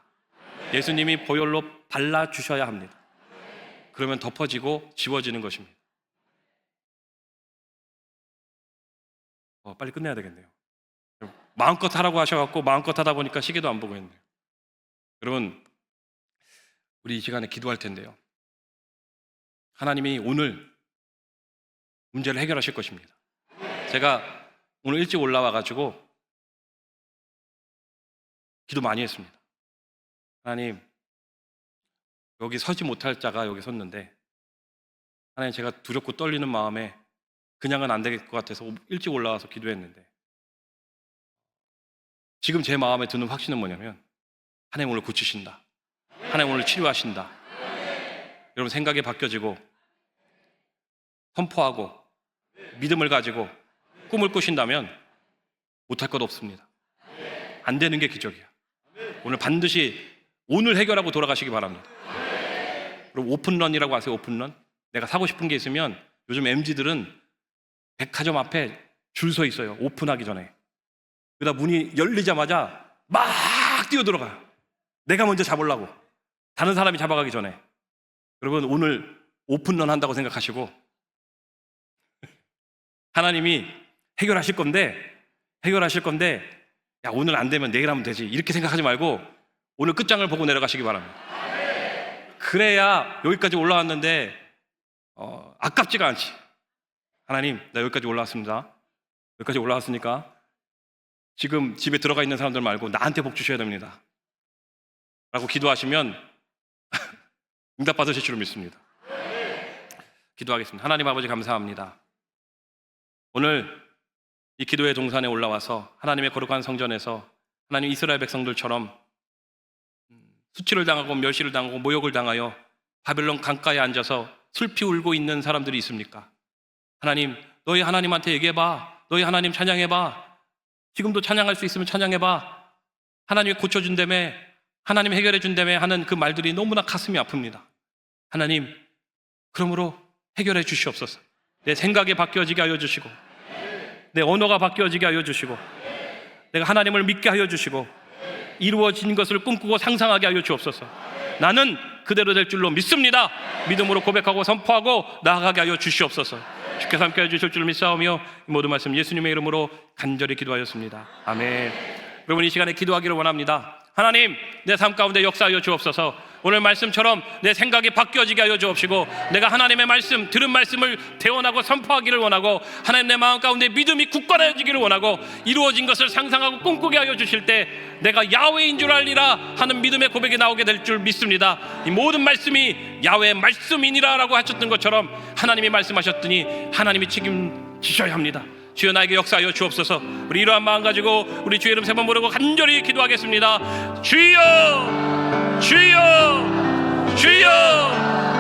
예수님이 보혈로 발라 주셔야 합니다. 그러면 덮어지고 지워지는 것입니다. 빨리 끝내야 되겠네요. 마음껏 하라고 하셔갖고 마음껏 하다 보니까 시계도 안 보고 있네요. 여러분 우리 이 시간에 기도할 텐데요, 하나님이 오늘 문제를 해결하실 것입니다. 제가 오늘 일찍 올라와가지고 기도 많이 했습니다. 하나님, 여기 서지 못할 자가 여기 섰는데 하나님, 제가 두렵고 떨리는 마음에 그냥은 안 될 것 같아서 일찍 올라와서 기도했는데 지금 제 마음에 드는 확신은 뭐냐면 하나님 오늘 고치신다, 하나님 오늘 치료하신다. 여러분 생각이 바뀌어지고 선포하고 믿음을 가지고 꿈을 꾸신다면 못할 것 없습니다. 안 되는 게 기적이야. 오늘 반드시 오늘 해결하고 돌아가시기 바랍니다. 그리고 오픈런이라고 아세요? 오픈런? 내가 사고 싶은 게 있으면 요즘 MZ들은 백화점 앞에 줄 서 있어요. 오픈하기 전에. 그러다 문이 열리자마자 막 뛰어들어가요. 내가 먼저 잡으려고, 다른 사람이 잡아가기 전에. 여러분 오늘 오픈런 한다고 생각하시고 하나님이 해결하실 건데 야 오늘 안 되면 내일 하면 되지 이렇게 생각하지 말고 오늘 끝장을 보고 내려가시기 바랍니다. 그래야 여기까지 올라왔는데 아깝지가 않지. 하나님, 나 여기까지 올라왔습니다. 여기까지 올라왔으니까 지금 집에 들어가 있는 사람들 말고 나한테 복 주셔야 됩니다 라고 기도하시면 응답 받으실 줄 믿습니다. 기도하겠습니다. 하나님 아버지 감사합니다. 오늘 이 기도의 동산에 올라와서 하나님의 거룩한 성전에서 하나님 이스라엘 백성들처럼 수치를 당하고 멸시를 당하고 모욕을 당하여 바벨론 강가에 앉아서 슬피 울고 있는 사람들이 있습니까? 하나님, 너희 하나님한테 얘기해봐. 너희 하나님 찬양해봐. 지금도 찬양할 수 있으면 찬양해봐. 하나님이 고쳐준다며, 하나님이 해결해준다며 하는 그 말들이 너무나 가슴이 아픕니다. 하나님, 그러므로 해결해 주시옵소서. 내 생각이 바뀌어지게 하여 주시고 내 언어가 바뀌어지게 하여 주시고 내가 하나님을 믿게 하여 주시고 이루어진 것을 꿈꾸고 상상하게 하여 주옵소서. 나는 그대로 될 줄로 믿습니다. 믿음으로 고백하고 선포하고 나아가게 하여 주시옵소서. 주께서 함께 해주실 줄 믿사오며 이 모든 말씀 예수님의 이름으로 간절히 기도하였습니다. 아멘. 여러분 이 시간에 기도하기를 원합니다. 하나님, 내 삶 가운데 역사하여 주옵소서. 오늘 말씀처럼 내 생각이 바뀌어지게 하여 주옵시고 내가 하나님의 말씀, 들은 말씀을 대언하고 선포하기를 원하고 하나님 내 마음 가운데 믿음이 굳건해지기를 원하고 이루어진 것을 상상하고 꿈꾸게 하여 주실 때 내가 야훼인 줄 알리라 하는 믿음의 고백이 나오게 될 줄 믿습니다. 이 모든 말씀이 야훼 말씀이니라 라고 하셨던 것처럼 하나님이 말씀하셨더니 하나님이 책임지셔야 합니다. 주여 나에게 역사하여 주옵소서. 우리 이러한 마음 가지고 우리 주의 이름 세 번 부르고 간절히 기도하겠습니다. 주여, 주여, 주여.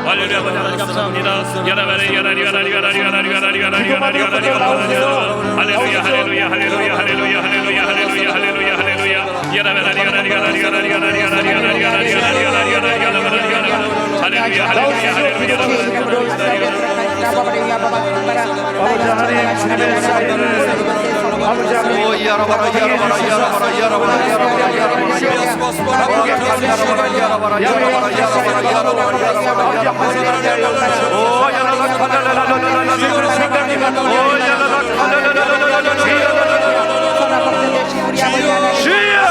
할렐루야. 하나님 감사합니다. 야라바레 야라리 야라리 야라리 야라리 야라리 야라리 야라리 야라리 할렐루야 할렐루야 할렐루야 할렐루야 할렐루야 할렐루야 할렐루야 할렐루야 야라바레 야라리 야라리 야라리 야라리 야라리 야라리 야라리 야라리 야라리 할렐루야 할렐루야 할렐루야 주여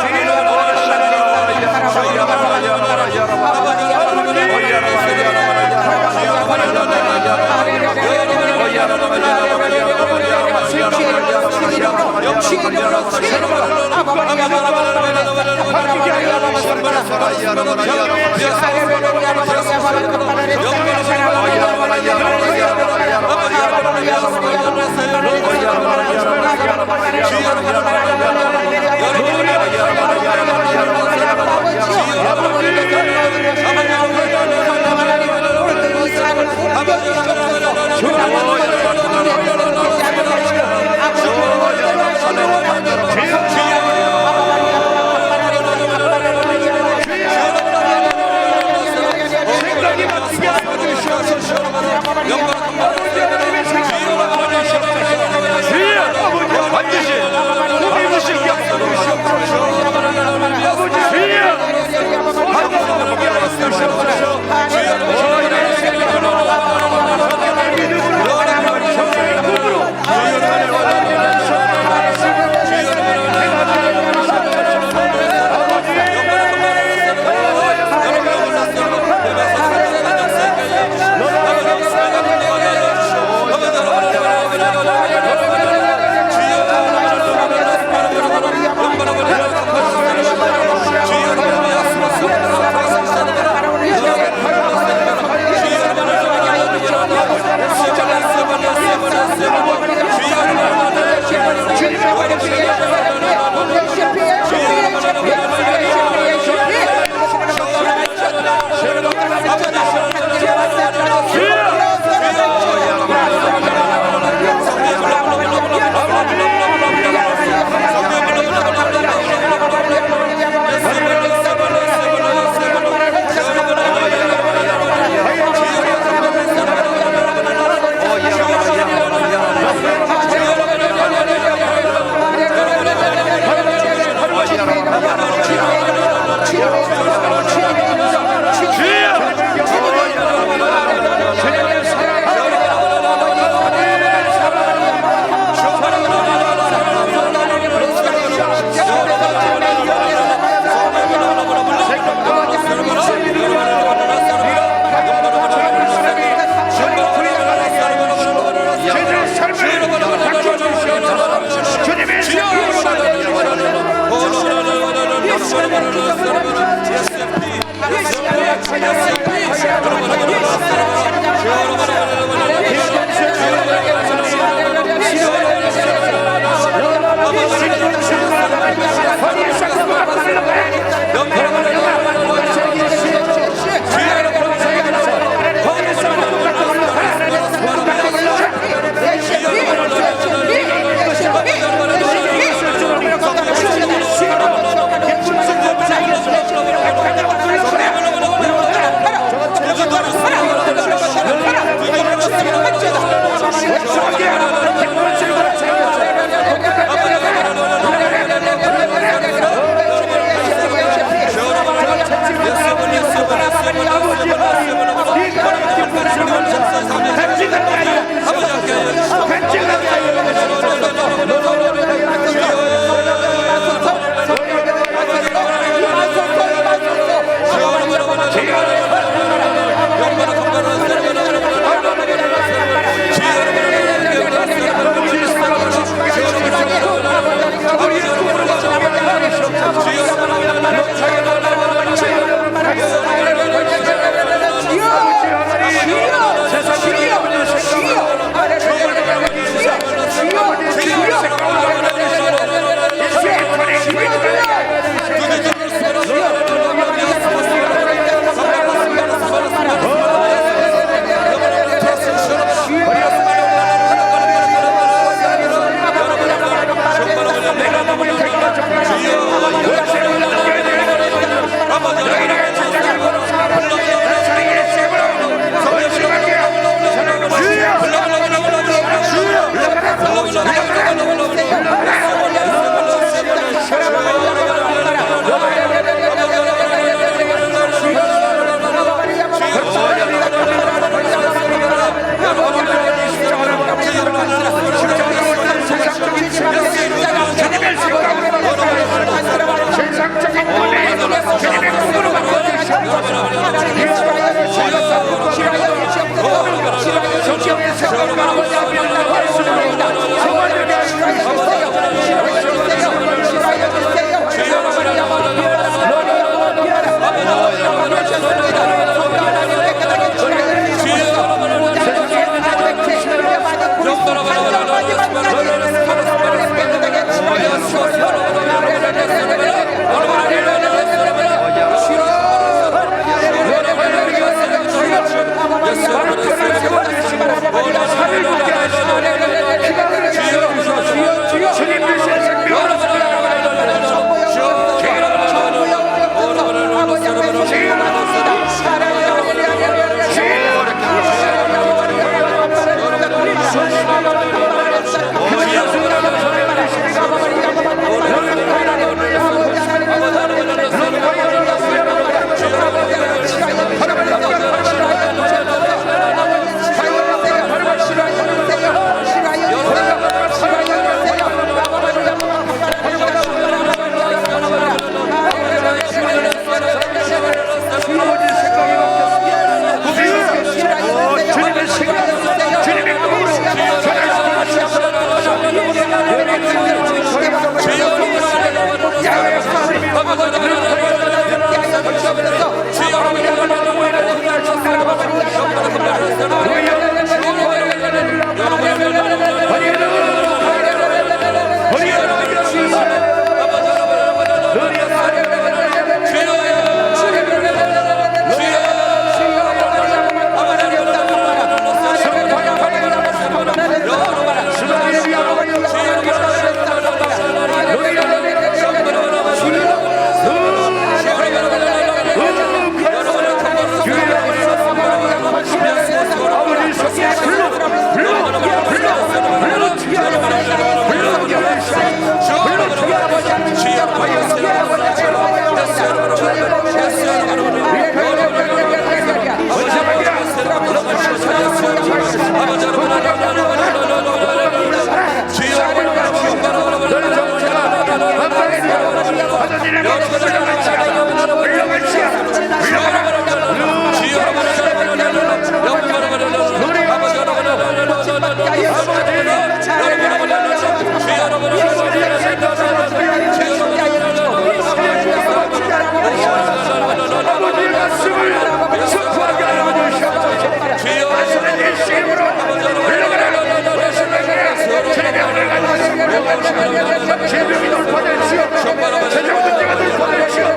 제명이 높아졌지요. 재정 문제가 높아졌지요.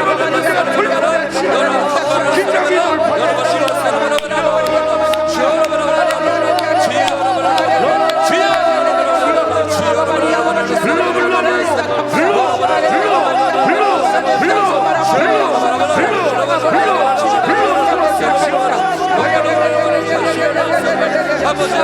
너는 문제가 불가능하지요. 긴장이 높아졌지요. 아버지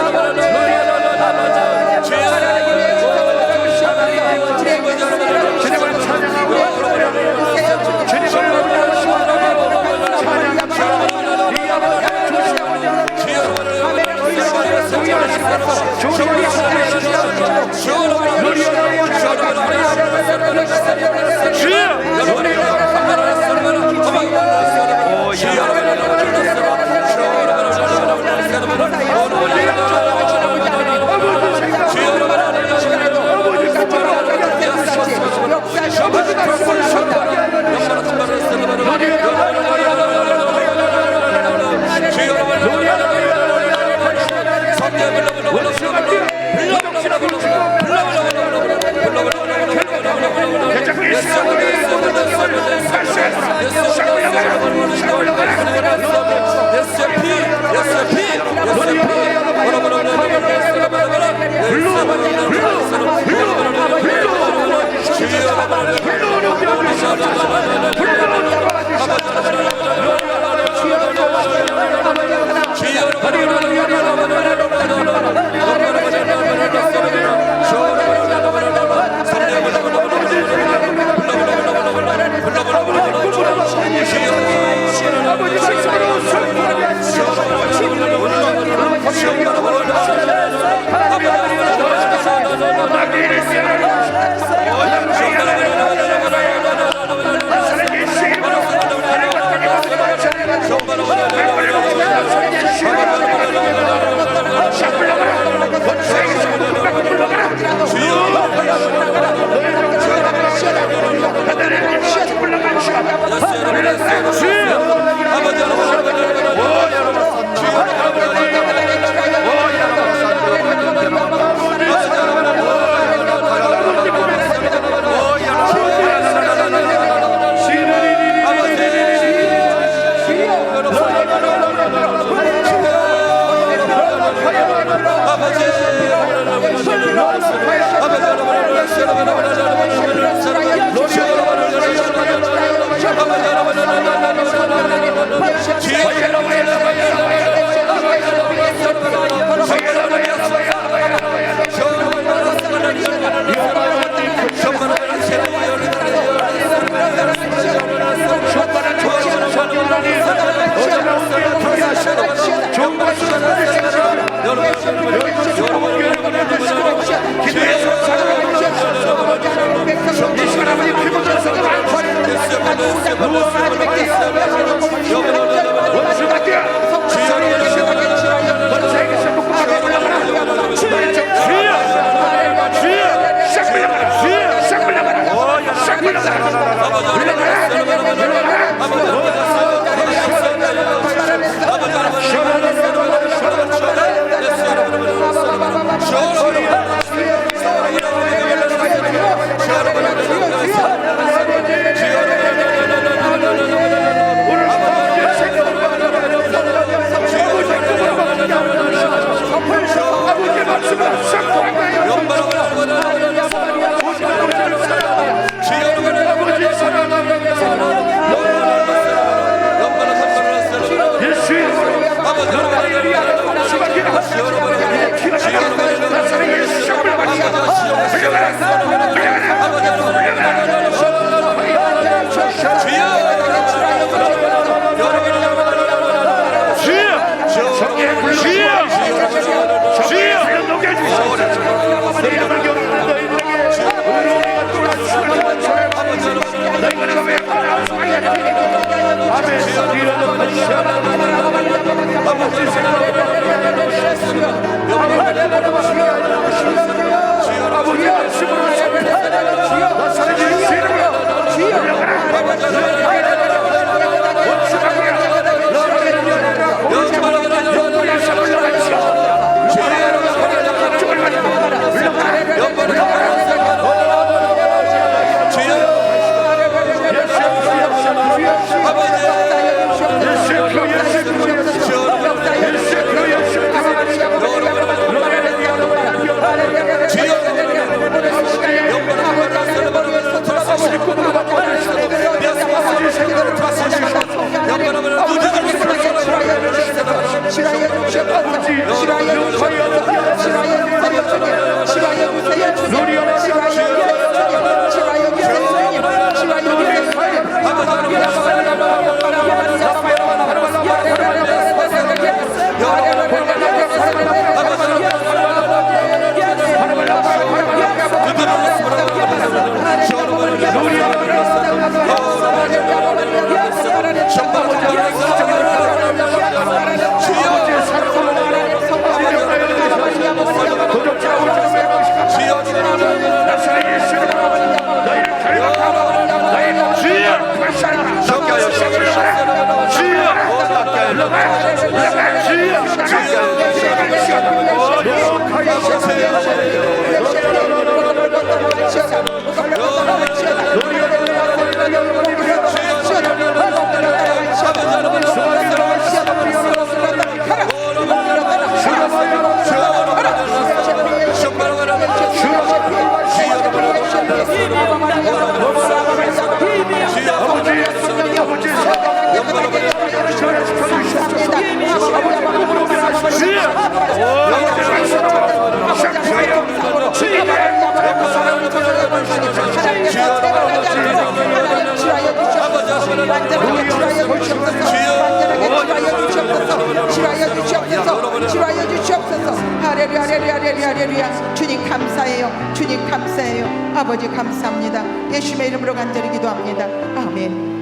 아버지 감사합니다. 예수님의 이름으로 간절히 기도합니다. 아멘.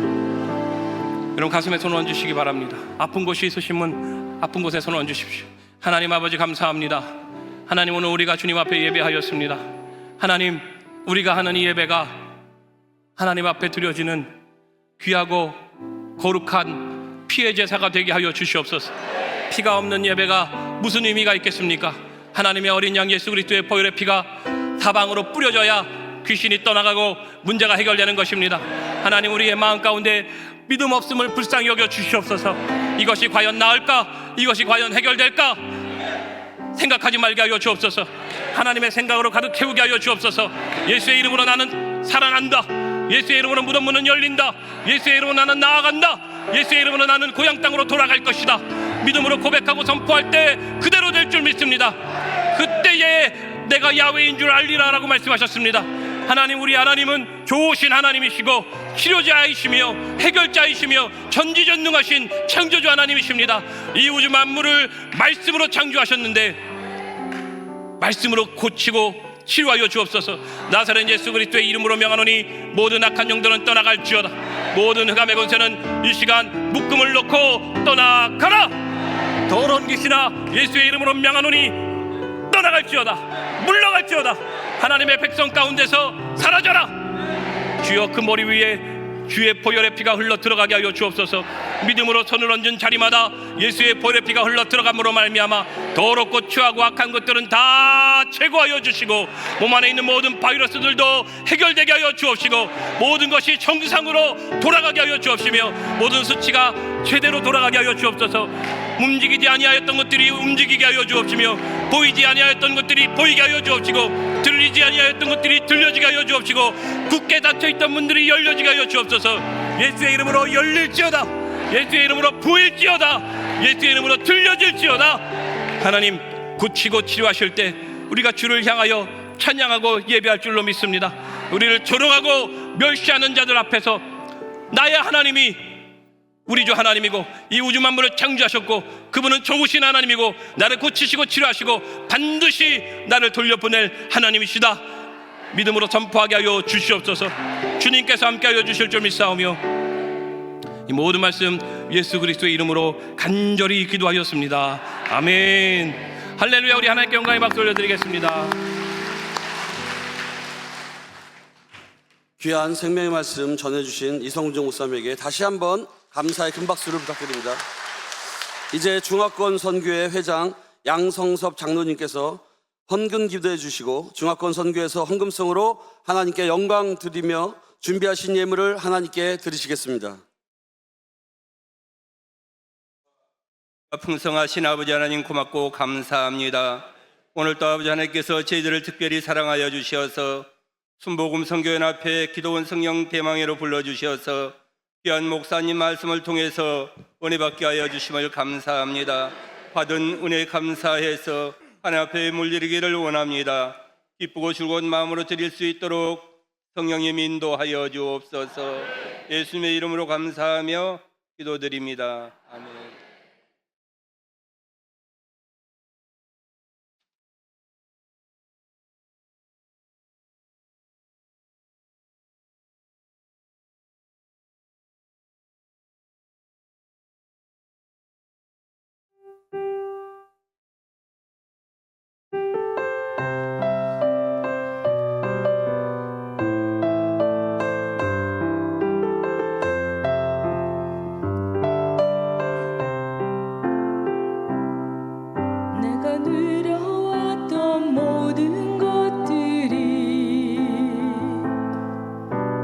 여러분 가슴에 손 얹으시기 바랍니다. 아픈 곳이 있으신 분 아픈 곳에 손 얹으십시오. 하나님 아버지 감사합니다. 하나님 오늘 우리가 주님 앞에 예배하였습니다. 하나님 우리가 하는 이 예배가 하나님 앞에 드려지는 귀하고 거룩한 피의 제사가 되게 하여 주시옵소서. 피가 없는 예배가 무슨 의미가 있겠습니까? 하나님의 어린 양 예수 그리스도의 보혈의 피가 사방으로 뿌려져야 귀신이 떠나가고 문제가 해결되는 것입니다. 하나님 우리의 마음 가운데 믿음 없음을 불쌍히 여겨 주시옵소서. 이것이 과연 나을까? 이것이 과연 해결될까? 생각하지 말게 하여 주옵소서. 하나님의 생각으로 가득 채우게 하여 주옵소서. 예수의 이름으로 나는 살아난다. 예수의 이름으로 무덤 문은 열린다. 예수의 이름으로 나는 나아간다. 예수의 이름으로 나는 고향 땅으로 돌아갈 것이다. 믿음으로 고백하고 선포할 때 그대로 될 줄 믿습니다. 그때에 내가 야훼인 줄 알리라 라고 말씀하셨습니다. 하나님 우리 하나님은 좋으신 하나님이시고 치료자이시며 해결자이시며 전지전능하신 창조주 하나님이십니다. 이 우주 만물을 말씀으로 창조하셨는데 말씀으로 고치고 치료하여 주옵소서. 나사렛 예수 그리스도의 이름으로 명하노니 모든 악한 영들은 떠나갈지어다. 모든 흑암의 권세는 이 시간 묶음을 놓고 떠나가라. 더러운 귀신아 예수의 이름으로 명하노니 떠나갈지어다. 물러갈지어다. 하나님의 백성 가운데서 사라져라. 주여 그 머리 위에 주의 보혈의 피가 흘러 들어가게 하여 주옵소서. 믿음으로 손을 얹은 자리마다 예수의 보혈의 피가 흘러 들어감으로 말미암아 더럽고 추하고 악한 것들은 다 제거하여 주시고 몸 안에 있는 모든 바이러스들도 해결되게 하여 주옵시고 모든 것이 정상으로 돌아가게 하여 주옵시며 모든 수치가 제대로 돌아가게 하여 주옵소서. 움직이지 아니하였던 것들이 움직이게 하여 주옵시며 보이지 아니하였던 것들이 보이게 하여 주옵시고 들리지 아니하였던 것들이 들려지게 하여 주옵시고 굳게 닫혀있던 문들이 열려지게 하여 주옵소서. 예수의 이름으로 열릴지어다. 예수의 이름으로 보일지어다. 예수의 이름으로 들려질지어다. 하나님 고치고 치료하실 때 우리가 주를 향하여 찬양하고 예배할 줄로 믿습니다. 우리를 조롱하고 멸시하는 자들 앞에서 나의 하나님이 우리 주 하나님이고 이 우주 만물을 창조하셨고 그분은 좋으신 하나님이고 나를 고치시고 치료하시고 반드시 나를 돌려보낼 하나님이시다. 믿음으로 선포하게 하여 주시옵소서. 주님께서 함께 하여 주실 줄 믿사오며 이 모든 말씀 예수 그리스도의 이름으로 간절히 기도하였습니다. 아멘. 할렐루야. 우리 하나님께 영광의 박수 올려드리겠습니다. 귀한 생명의 말씀 전해주신 이성중 목사님에게 다시 한번 감사의 큰 박수를 부탁드립니다. 이제 중화권 선교회 회장 양성섭 장로님께서 헌금 기도해 주시고 중화권 선교회에서 헌금성으로 하나님께 영광 드리며 준비하신 예물을 하나님께 드리시겠습니다. 풍성하신 아버지 하나님 고맙고 감사합니다. 오늘도 아버지 하나님께서 저희들을 특별히 사랑하여 주셔서 순복음 선교연 앞에 기도원 성령 대망회로 불러주셔서 귀한 목사님 말씀을 통해서 은혜 받게 하여 주심을 감사합니다. 받은 은혜 감사해서 하나님 앞에 물들이기를 원합니다. 기쁘고 즐거운 마음으로 드릴 수 있도록 성령님 인도하여 주옵소서. 예수님의 이름으로 감사하며 기도드립니다. 아멘. 내가 누려왔던 모든 것들이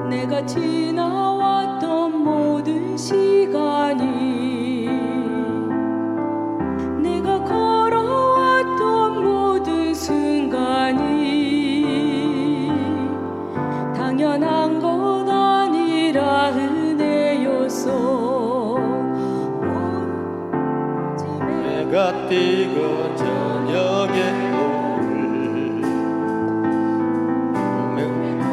내가 지나왔던 모든 시간이 내가 걸어왔던 모든 순간이 당연한 것 아니라 은혜였어. 해가 뜨고 저녁에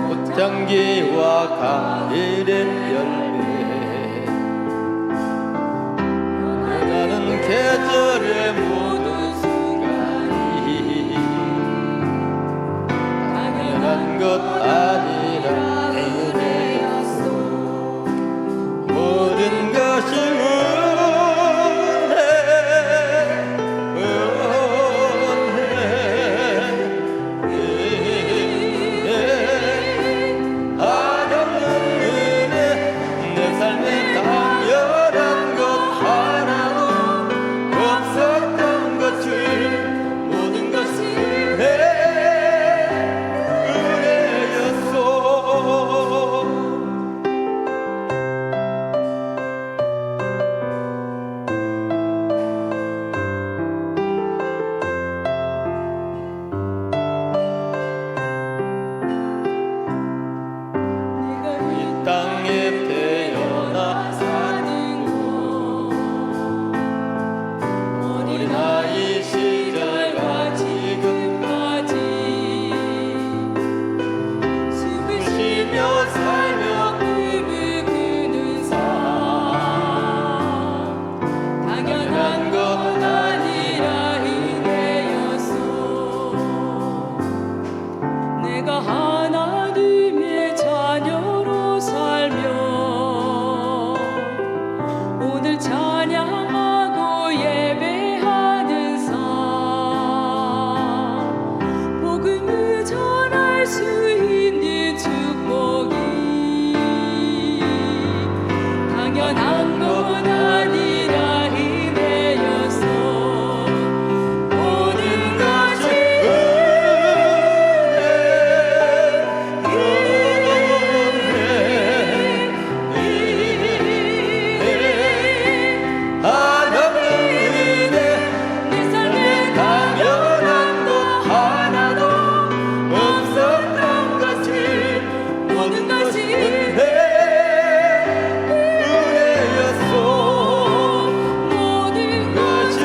꽃향기와 가을의 열매 나는 계절의 모든 순간이 당연한 것 아니라 살며 꿈을 꾸는 삶 당연한 것 아니라 이내였소. 내가 하나님의 자녀로 살며 오늘 찬양하고 예배하는 삶 복음을 전할 수 있는 축복이 당연한 건 아니라 이내였어. 모든 것이 내 삶에 당연한 것 하나도 없었던 것이 모든 것이 은혜였소. 모든 것이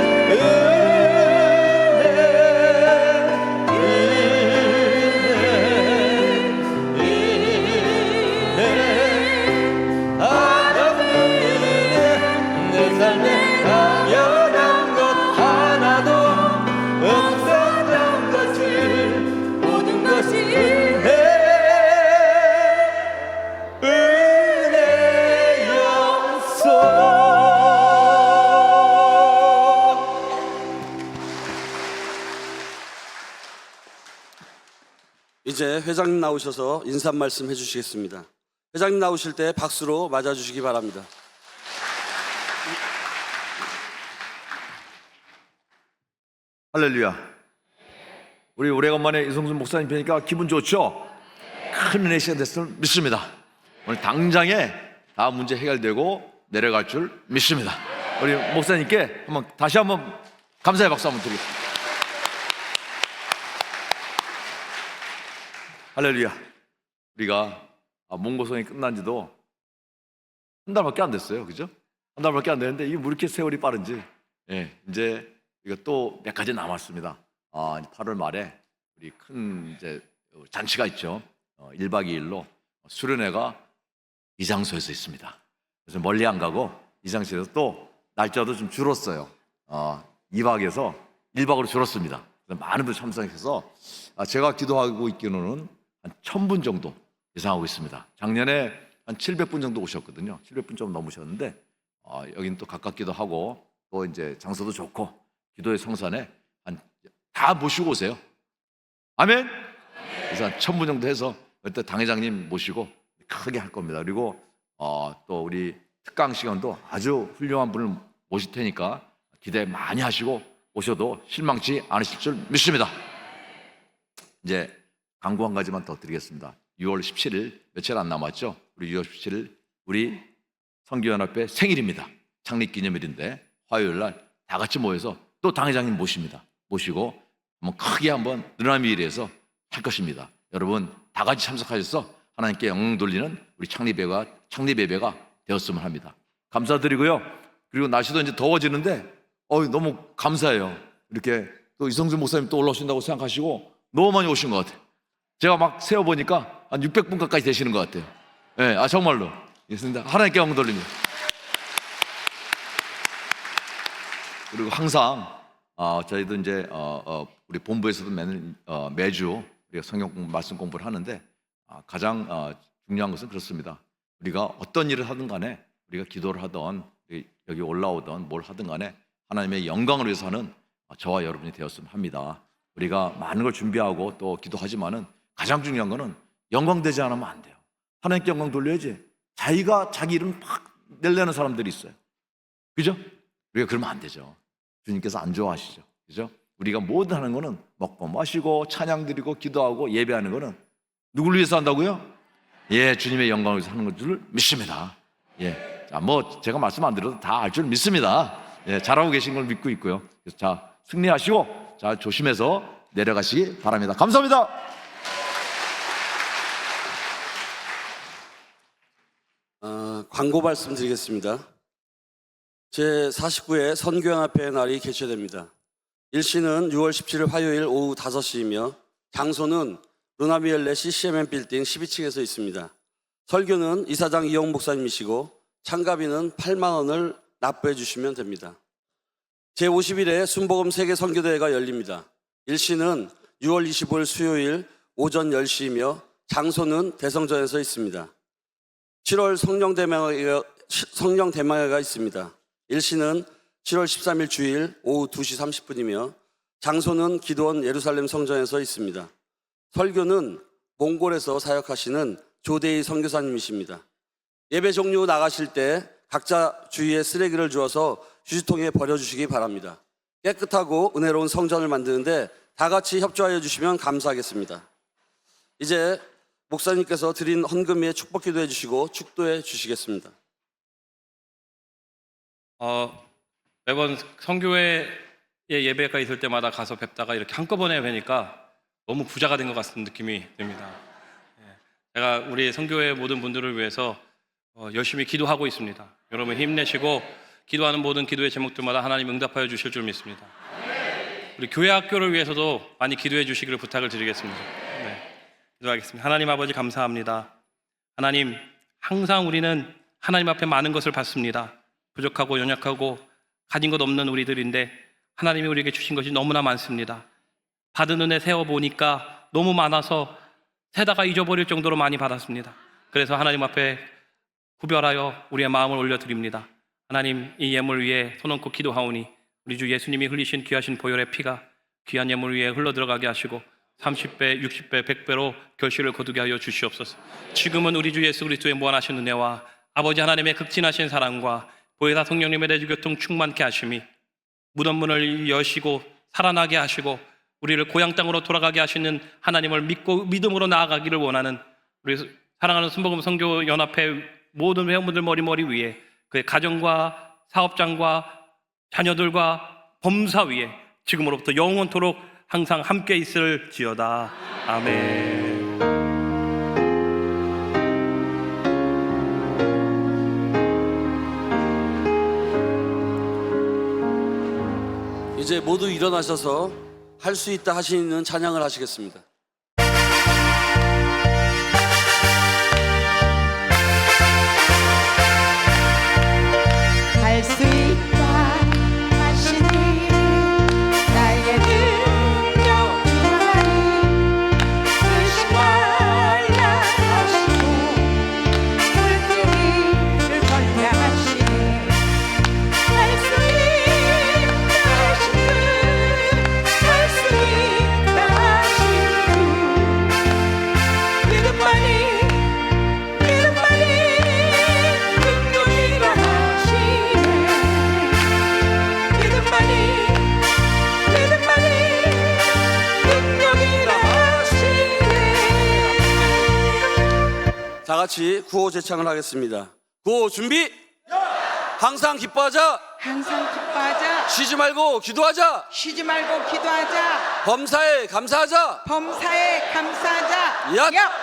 내 삶에 당연한 것 하나도 없었던 것이 모든 것이 은혜였소. 이제 회장님 나오셔서 인사 말씀 해주시겠습니다. 회장님 나오실 때 박수로 맞아주시기 바랍니다. 할렐루야. 우리 오래간만에 이성준 목사님 뵈니까 기분 좋죠? 큰 은혜 시간 됐을 줄 믿습니다. 오늘 당장에 다 문제 해결되고 내려갈 줄 믿습니다. 우리 목사님께 다시 한번 감사의 박수 한번 드리겠습니다. 할렐루야. 우리가 몽고성이 끝난 지도 한 달밖에 안 됐어요. 그죠? 한 달밖에 안 됐는데 이게 왜 이렇게 세월이 빠른지. 예, 이제 이거 또 몇 가지 남았습니다. 8월 말에 우리 큰 이제 잔치가 있죠. 1박 2일로 수련회가 이장소에서 있습니다. 그래서 멀리 안 가고 이장소에서 또 날짜도 좀 줄었어요. 2박에서 1박으로 줄었습니다. 그래서 많은 분들 참석해서 제가 기도하고 있기로는 한 1000분 정도 예상하고 있습니다. 작년에 한 700분 정도 오셨거든요. 700분 좀 넘으셨는데 여기는 또 가깝기도 하고 또 이제 장소도 좋고 기도의 성산에 다 모시고 오세요. 아멘. 그래서 한 1000분 정도 해서 그때 당회장님 모시고 크게 할 겁니다. 그리고 또 우리 특강 시간도 아주 훌륭한 분을 모실 테니까 기대 많이 하시고 오셔도 실망치 않으실 줄 믿습니다. 이제 광고 한 가지만 더 드리겠습니다. 6월 17일 며칠 안 남았죠? 우리 6월 17일 우리 선교연합회 생일입니다. 창립기념일인데 화요일 날 다 같이 모여서 또 당회장님 모시고 한번 크게 한번 느나미일에서 할 것입니다. 여러분 다 같이 참석하셔서 하나님께 영광 돌리는 우리 창립예배가 되었으면 합니다. 감사드리고요. 그리고 날씨도 이제 더워지는데 너무 감사해요. 이렇게 또 이성준 목사님 또 올라오신다고 생각하시고 너무 많이 오신 것 같아요. 제가 막 세어보니까 한 600분 가까이 되시는 것 같아요. 네, 정말로. 있습니다. 하나님께 영광 돌립니다. 그리고 항상 저희도 이제 우리 본부에서도 매주 우리가 성경 말씀 공부를 하는데 가장 중요한 것은 그렇습니다. 우리가 어떤 일을 하든 간에 우리가 기도를 하든 여기 올라오든 뭘 하든 간에 하나님의 영광을 위해서 하는 저와 여러분이 되었으면 합니다. 우리가 많은 걸 준비하고 또 기도하지만은 가장 중요한 거는 영광되지 않으면 안 돼요. 하나님께 영광 돌려야지. 자기가 자기 이름 막 내려는 사람들이 있어요. 그죠? 우리가 그러면 안 되죠. 주님께서 안 좋아하시죠. 그죠? 우리가 뭐든 하는 거는 먹고 마시고 찬양 드리고 기도하고 예배하는 거는 누구를 위해서 한다고요? 예, 주님의 영광을 위해서 하는 줄 믿습니다. 예, 제가 말씀 안 드려도 다 알 줄 믿습니다. 예, 잘하고 계신 걸 믿고 있고요. 그래서 승리하시고 조심해서 내려가시기 바랍니다. 감사합니다. 광고 말씀드리겠습니다. 제49회 선교연합회 날이 개최됩니다. 일시는 6월 17일 화요일 오후 5시이며 장소는 루나미엘레 CCM 빌딩 12층에서 있습니다. 설교는 이사장 이영 목사님이시고 참가비는 8만 원을 납부해 주시면 됩니다. 제50일에 순복음 세계 선교대회가 열립니다. 일시는 6월 25일 수요일 오전 10시이며 장소는 대성전에서 있습니다. 7월 성령 대망회가 있습니다. 일시는 7월 13일 주일 오후 2시 30분이며 장소는 기도원 예루살렘 성전에서 있습니다. 설교는 몽골에서 사역하시는 조대희 선교사님이십니다. 예배 종료 나가실 때 각자 주위에 쓰레기를 주어서 휴지통에 버려주시기 바랍니다. 깨끗하고 은혜로운 성전을 만드는데 다 같이 협조하여 주시면 감사하겠습니다. 이제 목사님께서 드린 헌금 위에 축복 기도해 주시고 축도해 주시겠습니다. 매번 성교회 예배가 있을 때마다 가서 뵙다가 이렇게 한꺼번에 뵈니까 너무 부자가 된 것 같은 느낌이 듭니다. 제가 우리 성교회 모든 분들을 위해서 열심히 기도하고 있습니다. 여러분 힘내시고 기도하는 모든 기도의 제목들마다 하나님 응답하여 주실 줄 믿습니다. 우리 교회 학교를 위해서도 많이 기도해 주시기를 부탁을 드리겠습니다. 기도하겠습니다. 하나님 아버지 감사합니다. 하나님, 항상 우리는 하나님 앞에 많은 것을 받습니다. 부족하고 연약하고 가진 것 없는 우리들인데 하나님이 우리에게 주신 것이 너무나 많습니다. 받은 은혜 세어보니까 너무 많아서 세다가 잊어버릴 정도로 많이 받았습니다. 그래서 하나님 앞에 구별하여 우리의 마음을 올려드립니다. 하나님, 이 예물 위에 손 얹고 기도하오니 우리 주 예수님이 흘리신 귀하신 보혈의 피가 귀한 예물 위에 흘러들어가게 하시고 30배, 60배, 100배로 결실을 거두게 하여 주시옵소서. 지금은 우리 주 예수 그리스도의 무한하신 은혜와 아버지 하나님의 극진하신 사랑과 보혜사 성령님의 내주교통 충만케 하심이 무덤 문을 여시고 살아나게 하시고 우리를 고향 땅으로 돌아가게 하시는 하나님을 믿고 믿음으로 나아가기를 원하는 우리 사랑하는 순복음 선교 연합회 모든 회원분들 머리 위에 그의 가정과 사업장과 자녀들과 범사 위에 지금으로부터 영원토록 항상 함께 있을지어다. 아멘. 이제 모두 일어나셔서 할 수 있다 하시는 찬양을 하시겠습니다. 할 수 있다 하시니 나의 능력이라니 의심 말라 하시고 물기를 걸게 하시니 할 수 있다 하시니 할 수 있다 하시니 믿음만이 능력이라 다 같이 구호 제창을 하겠습니다. 구호 준비! 항상 기뻐하자! 항상 기뻐하자. 쉬지 말고 기도하자! 쉬지 말고 기도하자. 범사에 감사하자! 범사에 감사하자. 야!